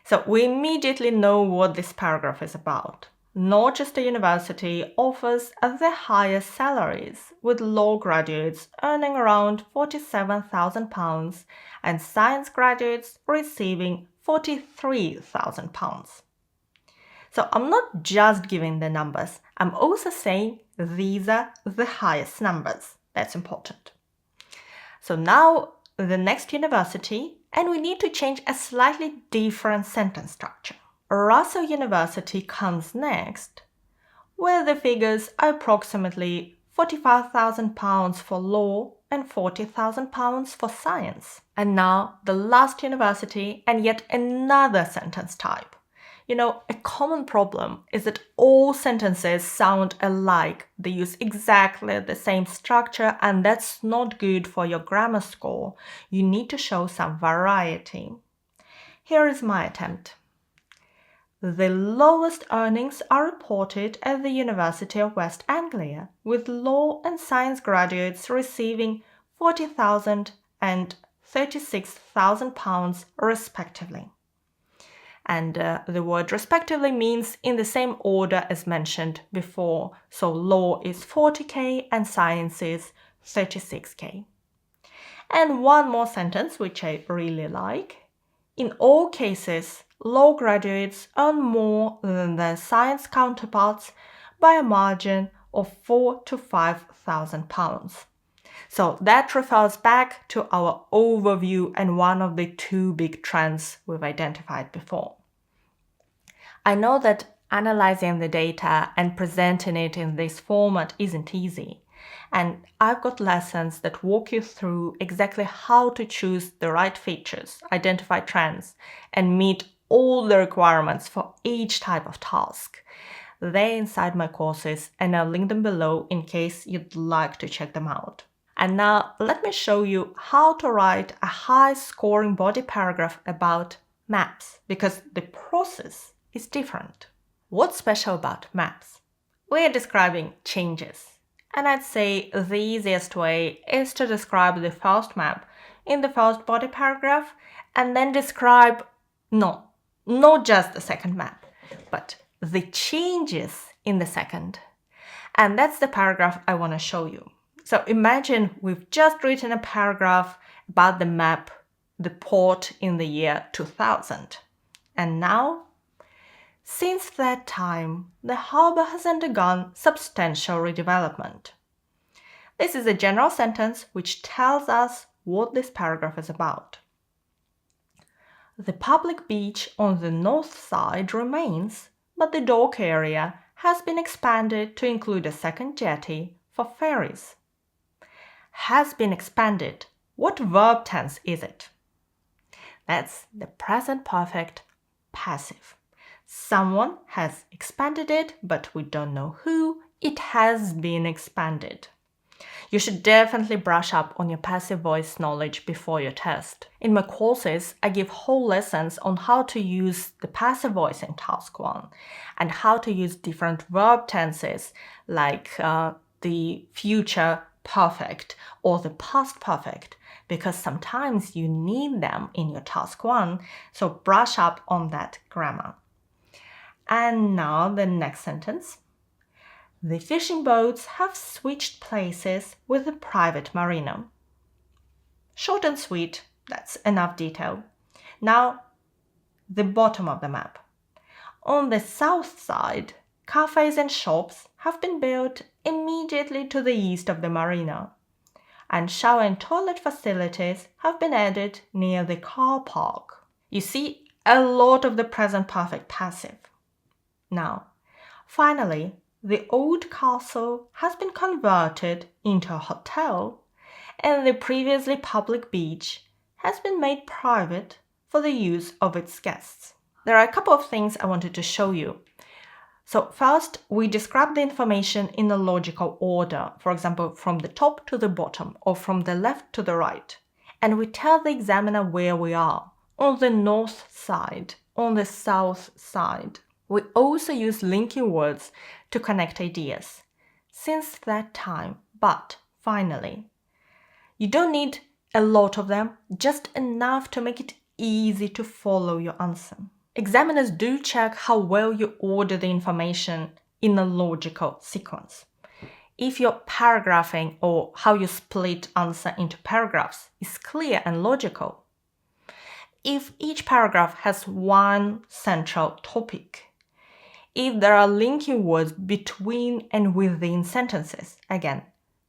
So we immediately know what this paragraph is about. Norchester University offers the highest salaries, with law graduates earning around £47,000 and science graduates receiving £43,000. So I'm not just giving the numbers, I'm also saying these are the highest numbers. That's important. So now the next university, and we need to change a slightly different sentence structure. Russell University comes next, where the figures are approximately £45,000 for law and £40,000 for science. And now the last university and yet another sentence type. You know, a common problem is that all sentences sound alike. They use exactly the same structure, and that's not good for your grammar score. You need to show some variety. Here is my attempt. The lowest earnings are reported at the University of West Anglia, with law and science graduates receiving £40,000 and £36,000 respectively. And the word respectively means in the same order as mentioned before. So law is 40k and science is 36k. And one more sentence which I really like. In all cases, law graduates earn more than their science counterparts by a margin of £4,000 to £5,000. So that refers back to our overview and one of the two big trends we've identified before. I know that analyzing the data and presenting it in this format isn't easy, and I've got lessons that walk you through exactly how to choose the right features, identify trends, and meet all the requirements for each type of task. They're inside my courses, and I'll link them below in case you'd like to check them out. And now let me show you how to write a high-scoring body paragraph about maps, because the process is different. What's special about maps? We're describing changes. And I'd say the easiest way is to describe the first map in the first body paragraph and then describe, not just the second map, but the changes in the second. And that's the paragraph I want to show you. So imagine we've just written a paragraph about the map, the port in the year 2000. And now, since that time, the harbour has undergone substantial redevelopment. This is a general sentence which tells us what this paragraph is about. The public beach on the north side remains, but the dock area has been expanded to include a second jetty for ferries. Has been expanded. What verb tense is it? That's the present perfect passive. Someone has expanded it, but we don't know who. It has been expanded. You should definitely brush up on your passive voice knowledge before your test. In my courses, I give whole lessons on how to use the passive voice in Task 1 and how to use different verb tenses like the future perfect or the past perfect, because sometimes you need them in your Task 1, so brush up on that grammar. And now the next sentence. The fishing boats have switched places with the private marina. Short and sweet, that's enough detail. Now, the bottom of the map. On the south side, cafes and shops have been built immediately to the east of the marina, and shower and toilet facilities have been added near the car park. You see, a lot of the present perfect passive. Now, finally, the old castle has been converted into a hotel, and the previously public beach has been made private for the use of its guests. There are a couple of things I wanted to show you. So first, we describe the information in a logical order, for example, from the top to the bottom or from the left to the right. and we tell the examiner where we are, on the north side, on the south side. We also use linking words to connect ideas. Since that time, but finally. You don't need a lot of them, just enough to make it easy to follow your answer. Examiners do check how well you order the information in a logical sequence. If your paragraphing or how you split answer into paragraphs is clear and logical. If each paragraph has one central topic. If there are linking words between and within sentences, again,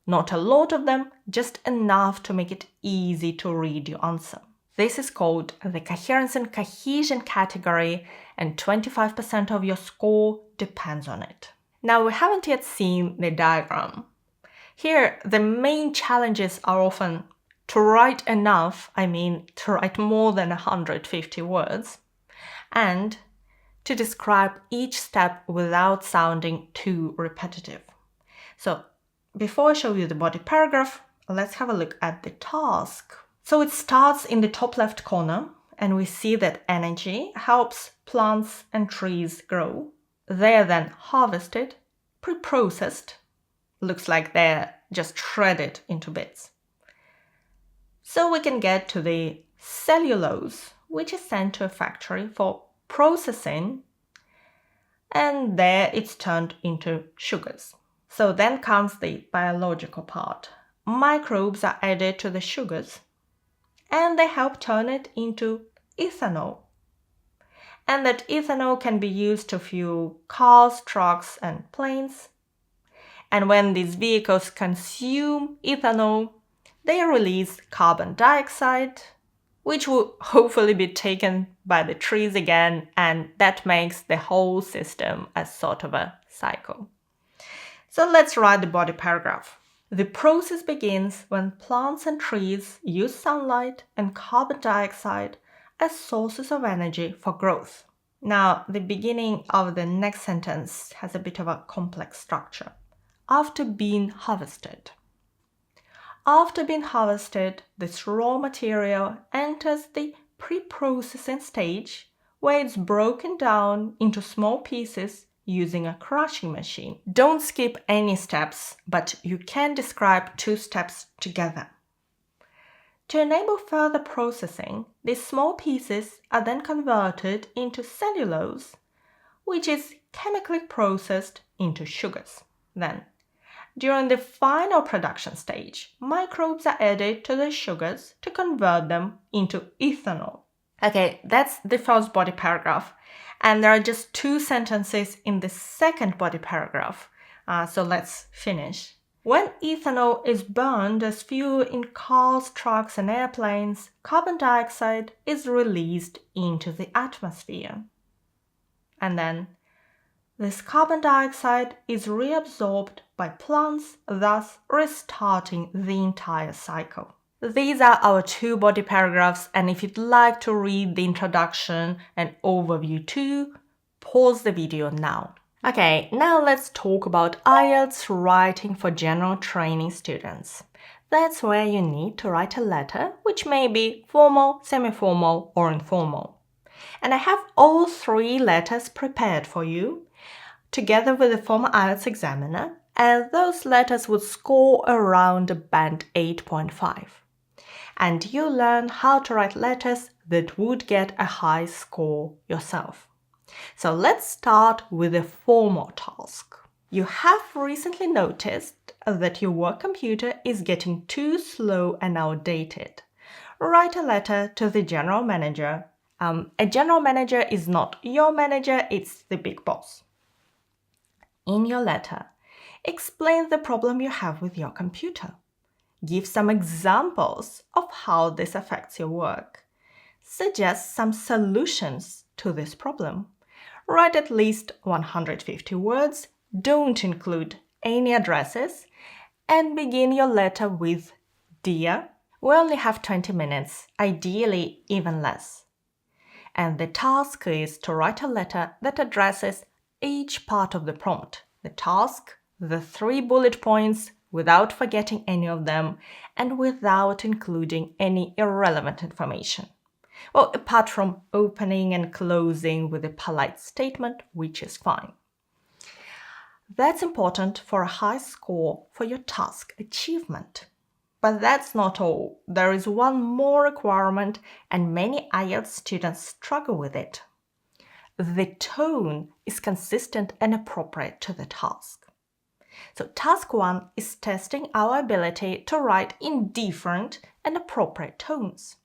not a lot of them, just enough to make it easy to read your answer. This is called the coherence and cohesion category, and 25% of your score depends on it. Now, we haven't yet seen the diagram. Here, the main challenges are often to write enough, to write more than 150 words, and to describe each step without sounding too repetitive. So, before I show you the body paragraph, let's have a look at the task. So it starts in the top left corner, and we see that energy helps plants and trees grow. They are then harvested, pre-processed. Looks like they're just shredded into bits. So we can get to the cellulose, which is sent to a factory for processing, and there it's turned into sugars. So then comes the biological part. Microbes are added to the sugars, and they help turn it into ethanol. And that ethanol can be used to fuel cars, trucks, and planes. And when these vehicles consume ethanol, they release carbon dioxide, which will hopefully be taken by the trees again, and that makes the whole system a sort of a cycle. So let's write the body paragraph. The process begins when plants and trees use sunlight and carbon dioxide as sources of energy for growth. Now, the beginning of the next sentence has a bit of a complex structure. After being harvested. After being harvested, this raw material enters the pre-processing stage, where it's broken down into small pieces using a crushing machine. Don't skip any steps, but you can describe 2 steps together. To enable further processing, these small pieces are then converted into cellulose, which is chemically processed into sugars. Then, during the final production stage, microbes are added to the sugars to convert them into ethanol. Okay, that's the first body paragraph. And there are just 2 sentences in the second body paragraph. So let's finish. When ethanol is burned as fuel in cars, trucks, and airplanes, carbon dioxide is released into the atmosphere. And then, this carbon dioxide is reabsorbed by plants, thus restarting the entire cycle. These are our 2 body paragraphs, and if you'd like to read the introduction and overview too, pause the video now. Okay, now let's talk about IELTS writing for general training students. That's where you need to write a letter, which may be formal, semi-formal, or informal. And I have all 3 letters prepared for you, together with the former IELTS examiner, and those letters would score around a band 8.5. And you'll learn how to write letters that would get a high score yourself. So let's start with the formal task. You have recently noticed that your work computer is getting too slow and outdated. Write a letter to the general manager. A general manager is not your manager, it's the big boss. In your letter, explain the problem you have with your computer. Give some examples of how this affects your work. Suggest some solutions to this problem. Write at least 150 words, don't include any addresses, and begin your letter with Dear. We only have 20 minutes, ideally even less. And the task is to write a letter that addresses each part of the prompt. The task, the 3 bullet points, without forgetting any of them and without including any irrelevant information. Well, apart from opening and closing with a polite statement, which is fine. That's important for a high score for your task achievement. But that's not all. There is one more requirement, and many IELTS students struggle with it. The tone is consistent and appropriate to the task. So task 1 is testing our ability to write in different and appropriate tones.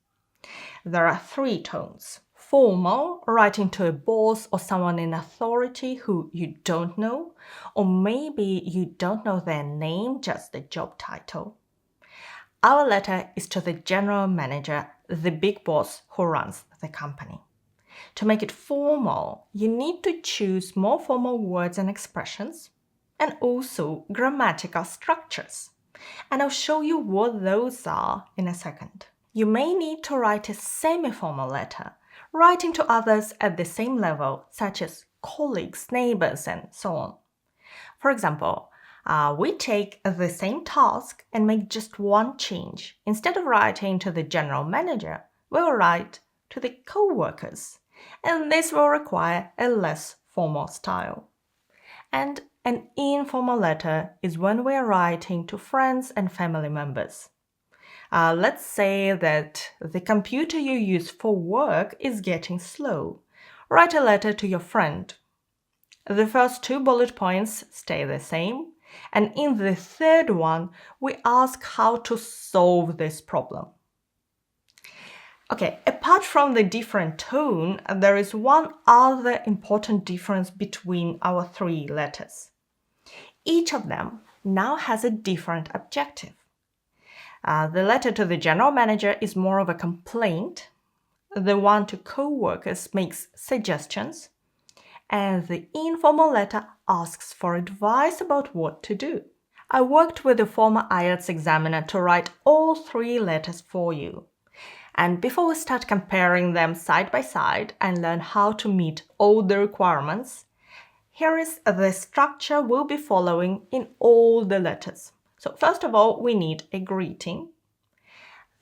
There are 3 tones. Formal, writing to a boss or someone in authority who you don't know, or maybe you don't know their name, just the job title. Our letter is to the general manager, the big boss who runs the company. To make it formal, you need to choose more formal words and expressions, and also grammatical structures. And I'll show you what those are in a second. You may need to write a semi-formal letter, writing to others at the same level, such as colleagues, neighbors, and so on. For example, we take the same task and make just one change. Instead of writing to the general manager, we'll write to the co-workers, and this will require a less formal style. And an informal letter is when we're writing to friends and family members. Let's say that the computer you use for work is getting slow. Write a letter to your friend. The first 2 bullet points stay the same, and in the third one, we ask how to solve this problem. Okay, apart from the different tone, there is one other important difference between our 3 letters. Each of them now has a different objective. The letter to the general manager is more of a complaint. The one to co-workers makes suggestions. And the informal letter asks for advice about what to do. I worked with a former IELTS examiner to write all 3 letters for you. And before we start comparing them side by side and learn how to meet all the requirements, here is the structure we'll be following in all the letters. So first of all, we need a greeting.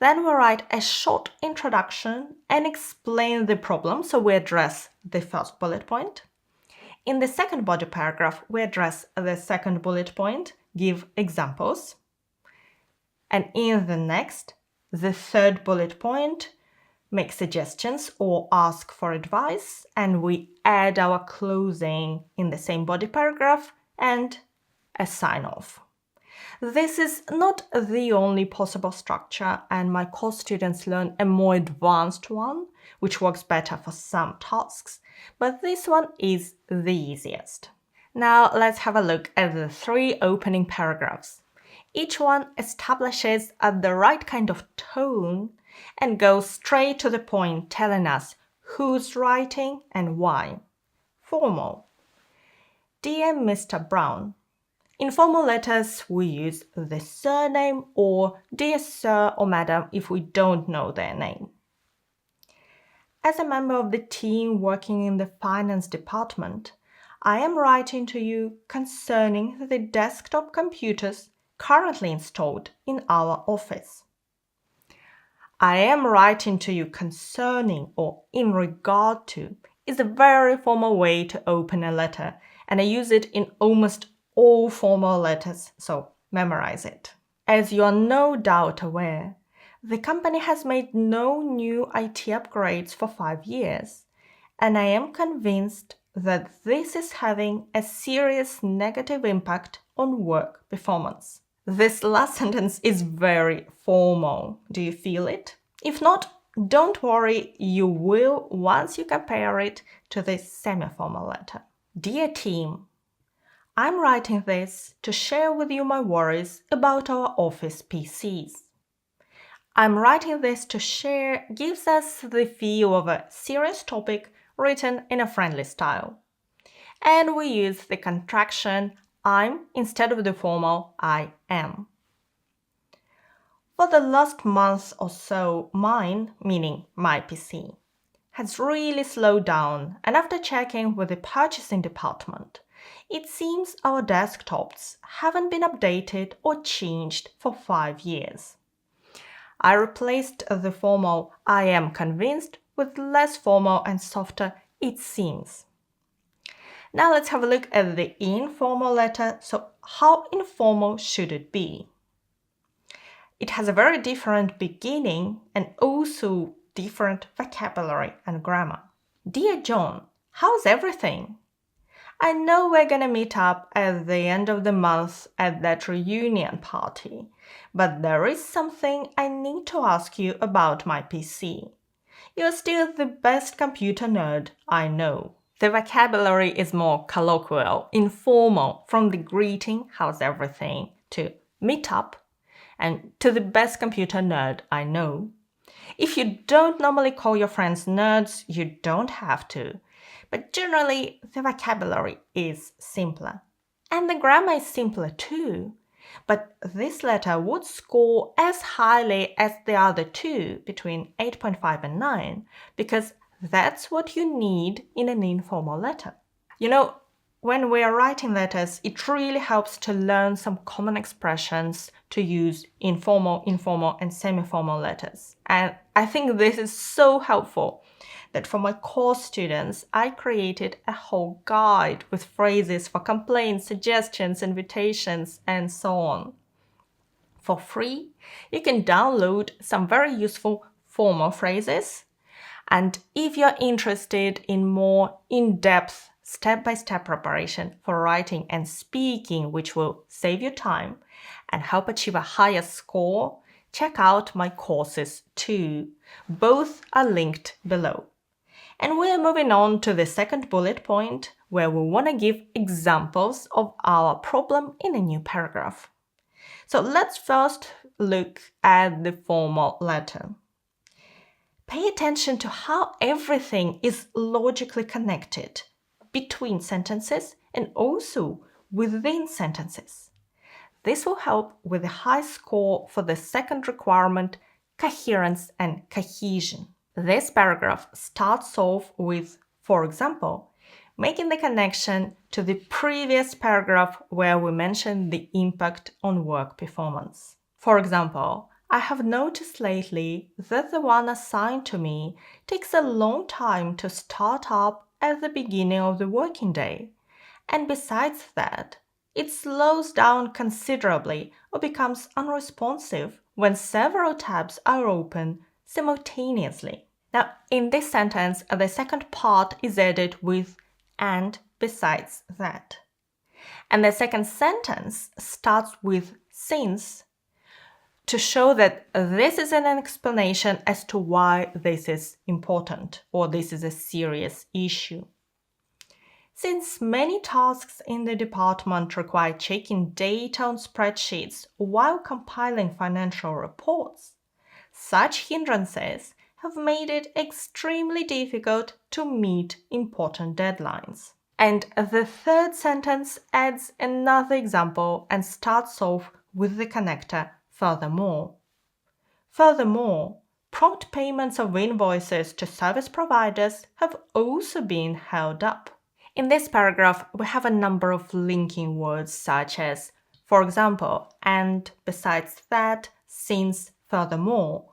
Then we write a short introduction and explain the problem, so we address the first bullet point. In the second body paragraph, we address the second bullet point, give examples. And in the next, the third bullet point, make suggestions or ask for advice, and we add our closing in the same body paragraph and a sign-off. This is not the only possible structure, and my course students learn a more advanced one, which works better for some tasks, but this one is the easiest. Now let's have a look at the 3 opening paragraphs. Each one establishes the right kind of tone and goes straight to the point, telling us who's writing and why. Formal. Dear Mr. Brown. In formal letters, we use the surname or dear sir or madam if we don't know their name. As a member of the team working in the finance department, I am writing to you concerning the desktop computers currently installed in our office. I am writing to you concerning or in regard to is a very formal way to open a letter, and I use it in almost all formal letters, so memorize it. As you are no doubt aware, the company has made no new IT upgrades for 5 years, and I am convinced that this is having a serious negative impact on work performance. This last sentence is very formal. Do you feel it? If not, don't worry, you will once you compare it to the semi-formal letter. Dear team, I'm writing this to share with you my worries about our office PCs. I'm writing this to share gives us the feel of a serious topic written in a friendly style. And we use the contraction I'm instead of the formal I am. For the last month or so, mine, meaning my PC, has really slowed down, and after checking with the purchasing department, It seems our desktops haven't been updated or changed for 5 years. I replaced the formal "I am convinced" with less formal and softer "it seems." Now let's have a look at the informal letter. So how informal should it be? It has a very different beginning and also different vocabulary and grammar. Dear John, how's everything? I know we're gonna meet up at the end of the month at that reunion party, but there is something I need to ask you about my PC. You're still the best computer nerd I know. The vocabulary is more colloquial, informal, from the greeting, how's everything, to meet up, and to the best computer nerd I know. If you don't normally call your friends nerds, you don't have to. But generally, the vocabulary is simpler. And the grammar is simpler too. But this letter would score as highly as the other two, between 8.5 and 9, because that's what you need in an informal letter. You know, when we are writing letters, it really helps to learn some common expressions to use in formal, informal, and semi-formal letters. And I think this is so helpful that for my course students, I created a whole guide with phrases for complaints, suggestions, invitations, and so on. For free, you can download some very useful formal phrases. And if you're interested in more in-depth step-by-step preparation for writing and speaking, which will save you time and help achieve a higher score, check out my courses too. Both are linked below. And we're moving on to the second bullet point, where we want to give examples of our problem in a new paragraph. So let's first look at the formal letter. Pay attention to how everything is logically connected between sentences and also within sentences. This will help with a high score for the second requirement, coherence and cohesion. This paragraph starts off with, for example, making the connection to the previous paragraph where we mentioned the impact on work performance. For example, I have noticed lately that the one assigned to me takes a long time to start up at the beginning of the working day. And besides that, it slows down considerably or becomes unresponsive when several tabs are open simultaneously. Now, in this sentence, the second part is added with "and besides that." And the second sentence starts with "since" to show that this is an explanation as to why this is important or this is a serious issue. Since many tasks in the department require checking data on spreadsheets while compiling financial reports, such hindrances have made it extremely difficult to meet important deadlines. And the third sentence adds another example and starts off with the connector "furthermore." Furthermore, prompt payments of invoices to service providers have also been held up. In this paragraph, we have a number of linking words such as, for example, "and besides that," "since," "furthermore."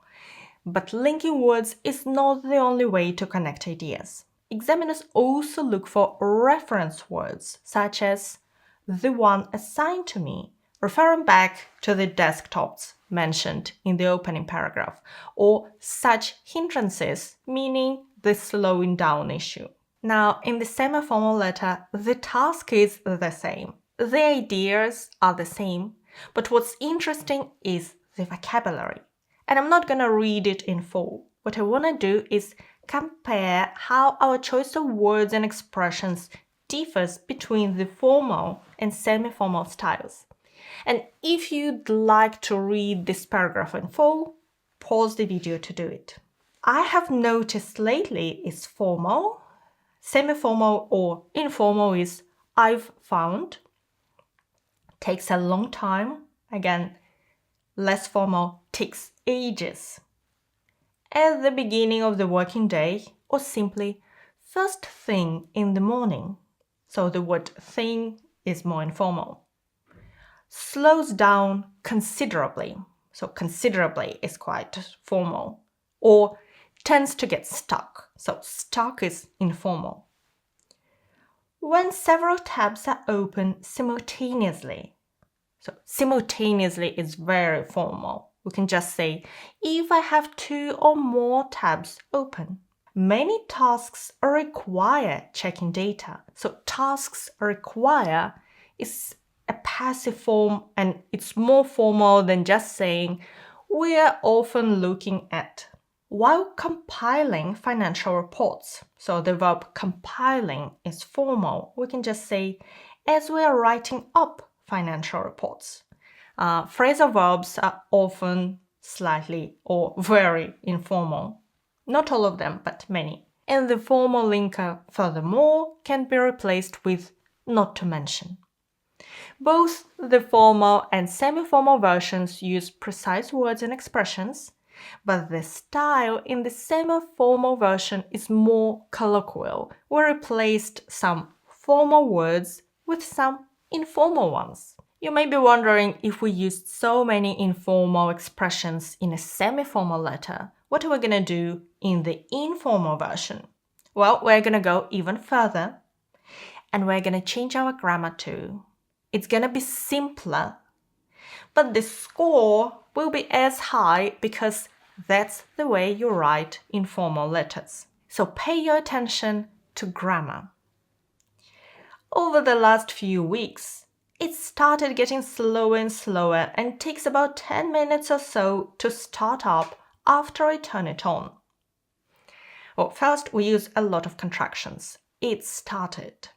But linking words is not the only way to connect ideas. Examiners also look for reference words such as "the one assigned to me," referring back to the desktops mentioned in the opening paragraph, or such hindrances, meaning the slowing down issue. Now, in the semi-formal letter, the task is the same. The ideas are the same, but what's interesting is the vocabulary. And I'm not going to read it in full. What I want to do is compare how our choice of words and expressions differs between the formal and semi-formal styles. And if you'd like to read this paragraph in full, pause the video to do it. I have noticed lately is formal, semi-formal or informal is "I've found," takes a long time, again, less formal, takes ages. At the beginning of the working day, or simply first thing in the morning. so the word thing is more informal. Slows down considerably, so considerably is quite formal. Or tends to get stuck, so stuck is informal. When several tabs are open simultaneously, so simultaneously is very formal. We can just say, if I have 2 or more tabs open. Many tasks require checking data. So tasks require is a passive form, and it's more formal than just saying we are often looking at. While compiling financial reports, so the verb compiling is formal, we can just say as we are writing up financial reports. Phrasal verbs are often slightly or very informal. Not all of them, but many. And the formal linker, furthermore, can be replaced with not to mention. Both the formal and semi-formal versions use precise words and expressions, but the style in the semi-formal version is more colloquial. We replaced some formal words with some informal ones. You may be wondering, if we used so many informal expressions in a semi-formal letter, what are we going to do in the informal version? Well, we're going to go even further, and we're going to change our grammar too. It's going to be simpler, but the score will be as high because that's the way you write informal letters. So pay your attention to grammar. Over the last few weeks, it started getting slower and slower and takes about 10 minutes or so to start up after I turn it on. Well, first we use a lot of contractions. It started.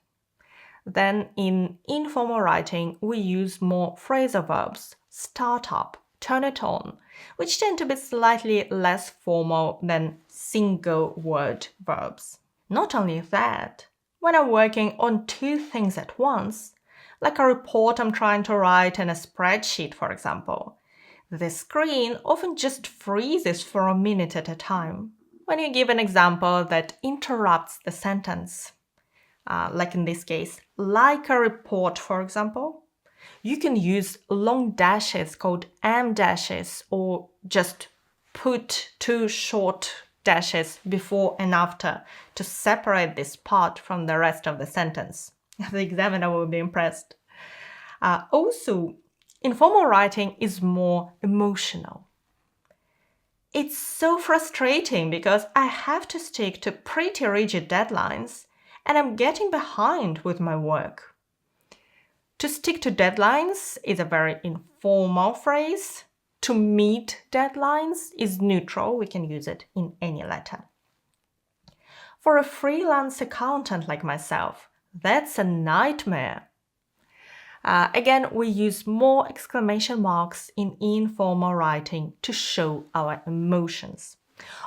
Then in informal writing, we use more phrasal verbs, start up, turn it on, which tend to be slightly less formal than single word verbs. Not only that, when I'm working on 2 things at once, like a report I'm trying to write and a spreadsheet, for example, the screen often just freezes for a minute at a time. When you give an example that interrupts the sentence, like in this case, like a report, for example, you can use long dashes called dashes, or just put 2 short dashes before and after to separate this part from the rest of the sentence. The examiner will be impressed. Also, informal writing is more emotional. It's so frustrating because I have to stick to pretty rigid deadlines and I'm getting behind with my work. To stick to deadlines is a very informal phrase. To meet deadlines is neutral. We can use it in any letter. For a freelance accountant like myself, that's a nightmare. Again, we use more exclamation marks in informal writing to show our emotions.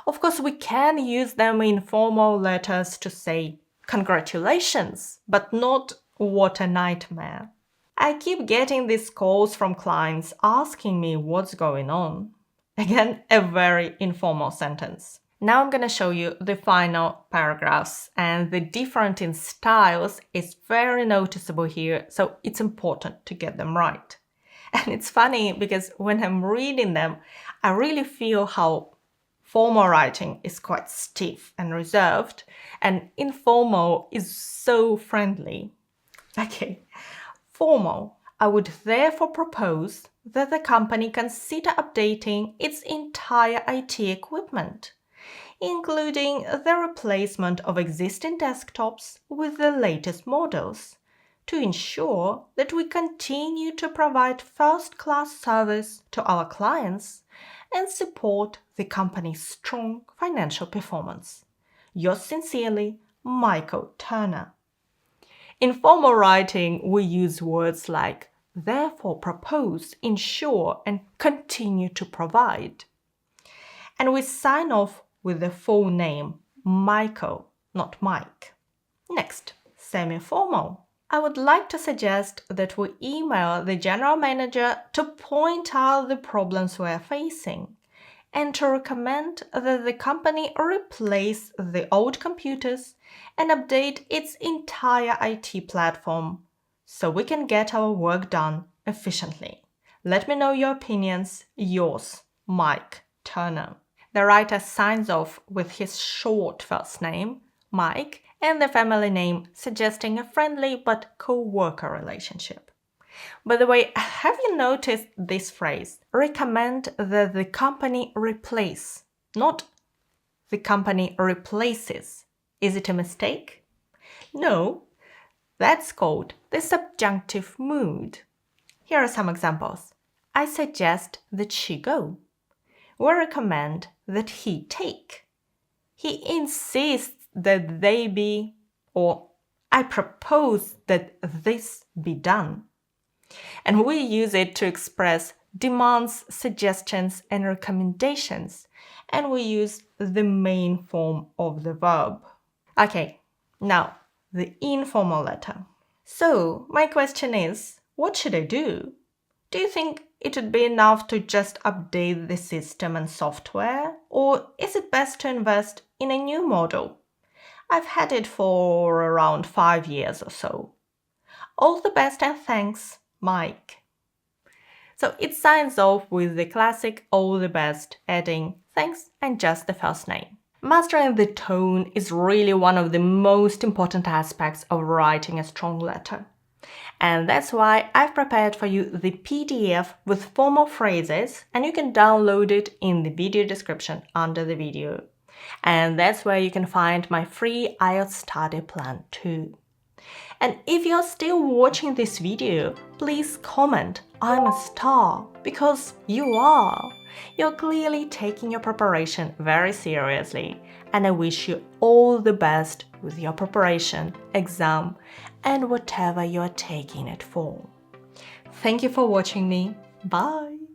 Of course, we can use them in formal letters to say congratulations, but not what a nightmare. I keep getting these calls from clients asking me what's going on. Again, a very informal sentence. Now I'm going to show you the final paragraphs, and the difference in styles is very noticeable here, so it's important to get them right. And it's funny because when I'm reading them, I really feel how formal writing is quite stiff and reserved, and informal is so friendly. Okay, formal. I would therefore propose that the company consider updating its entire IT equipment, including the replacement of existing desktops with the latest models, to ensure that we continue to provide first-class service to our clients and support the company's strong financial performance. Yours sincerely, Michael Turner. In formal writing, we use words like therefore propose, ensure, and continue to provide. And we sign off with the full name, Michael, not Mike. Next, semi-formal. I would like to suggest that we email the general manager to point out the problems we are facing and to recommend that the company replace the old computers and update its entire IT platform so we can get our work done efficiently. Let me know your opinions. Yours, Mike Turner. The writer signs off with his short first name, Mike, and the family name, suggesting a friendly but co-worker relationship. By the way, have you noticed this phrase? Recommend that the company replace, not the company replaces. Is it a mistake? No, that's called the subjunctive mood. Here are some examples. I suggest that she go. We recommend that he take. He insists that they be, or I propose that this be done. And we use it to express demands, suggestions, and recommendations. And we use the main form of the verb. Okay, now the informal letter. So my question is, what should I do? Do you think it would be enough to just update the system and software? Or is it best to invest in a new model? I've had it for around 5 years or so. All the best and thanks, Mike. So it signs off with the classic all the best, adding thanks and just the first name. Mastering the tone is really one of the most important aspects of writing a strong letter. And that's why I've prepared for you the PDF with formal phrases, and you can download it in the video description under the video. And that's where you can find my free IELTS study plan too. And if you're still watching this video, please comment, I'm a star, because you are. You're clearly taking your preparation very seriously, and I wish you all the best with your preparation, exam, and whatever you're taking it for. Thank you for watching me. Bye!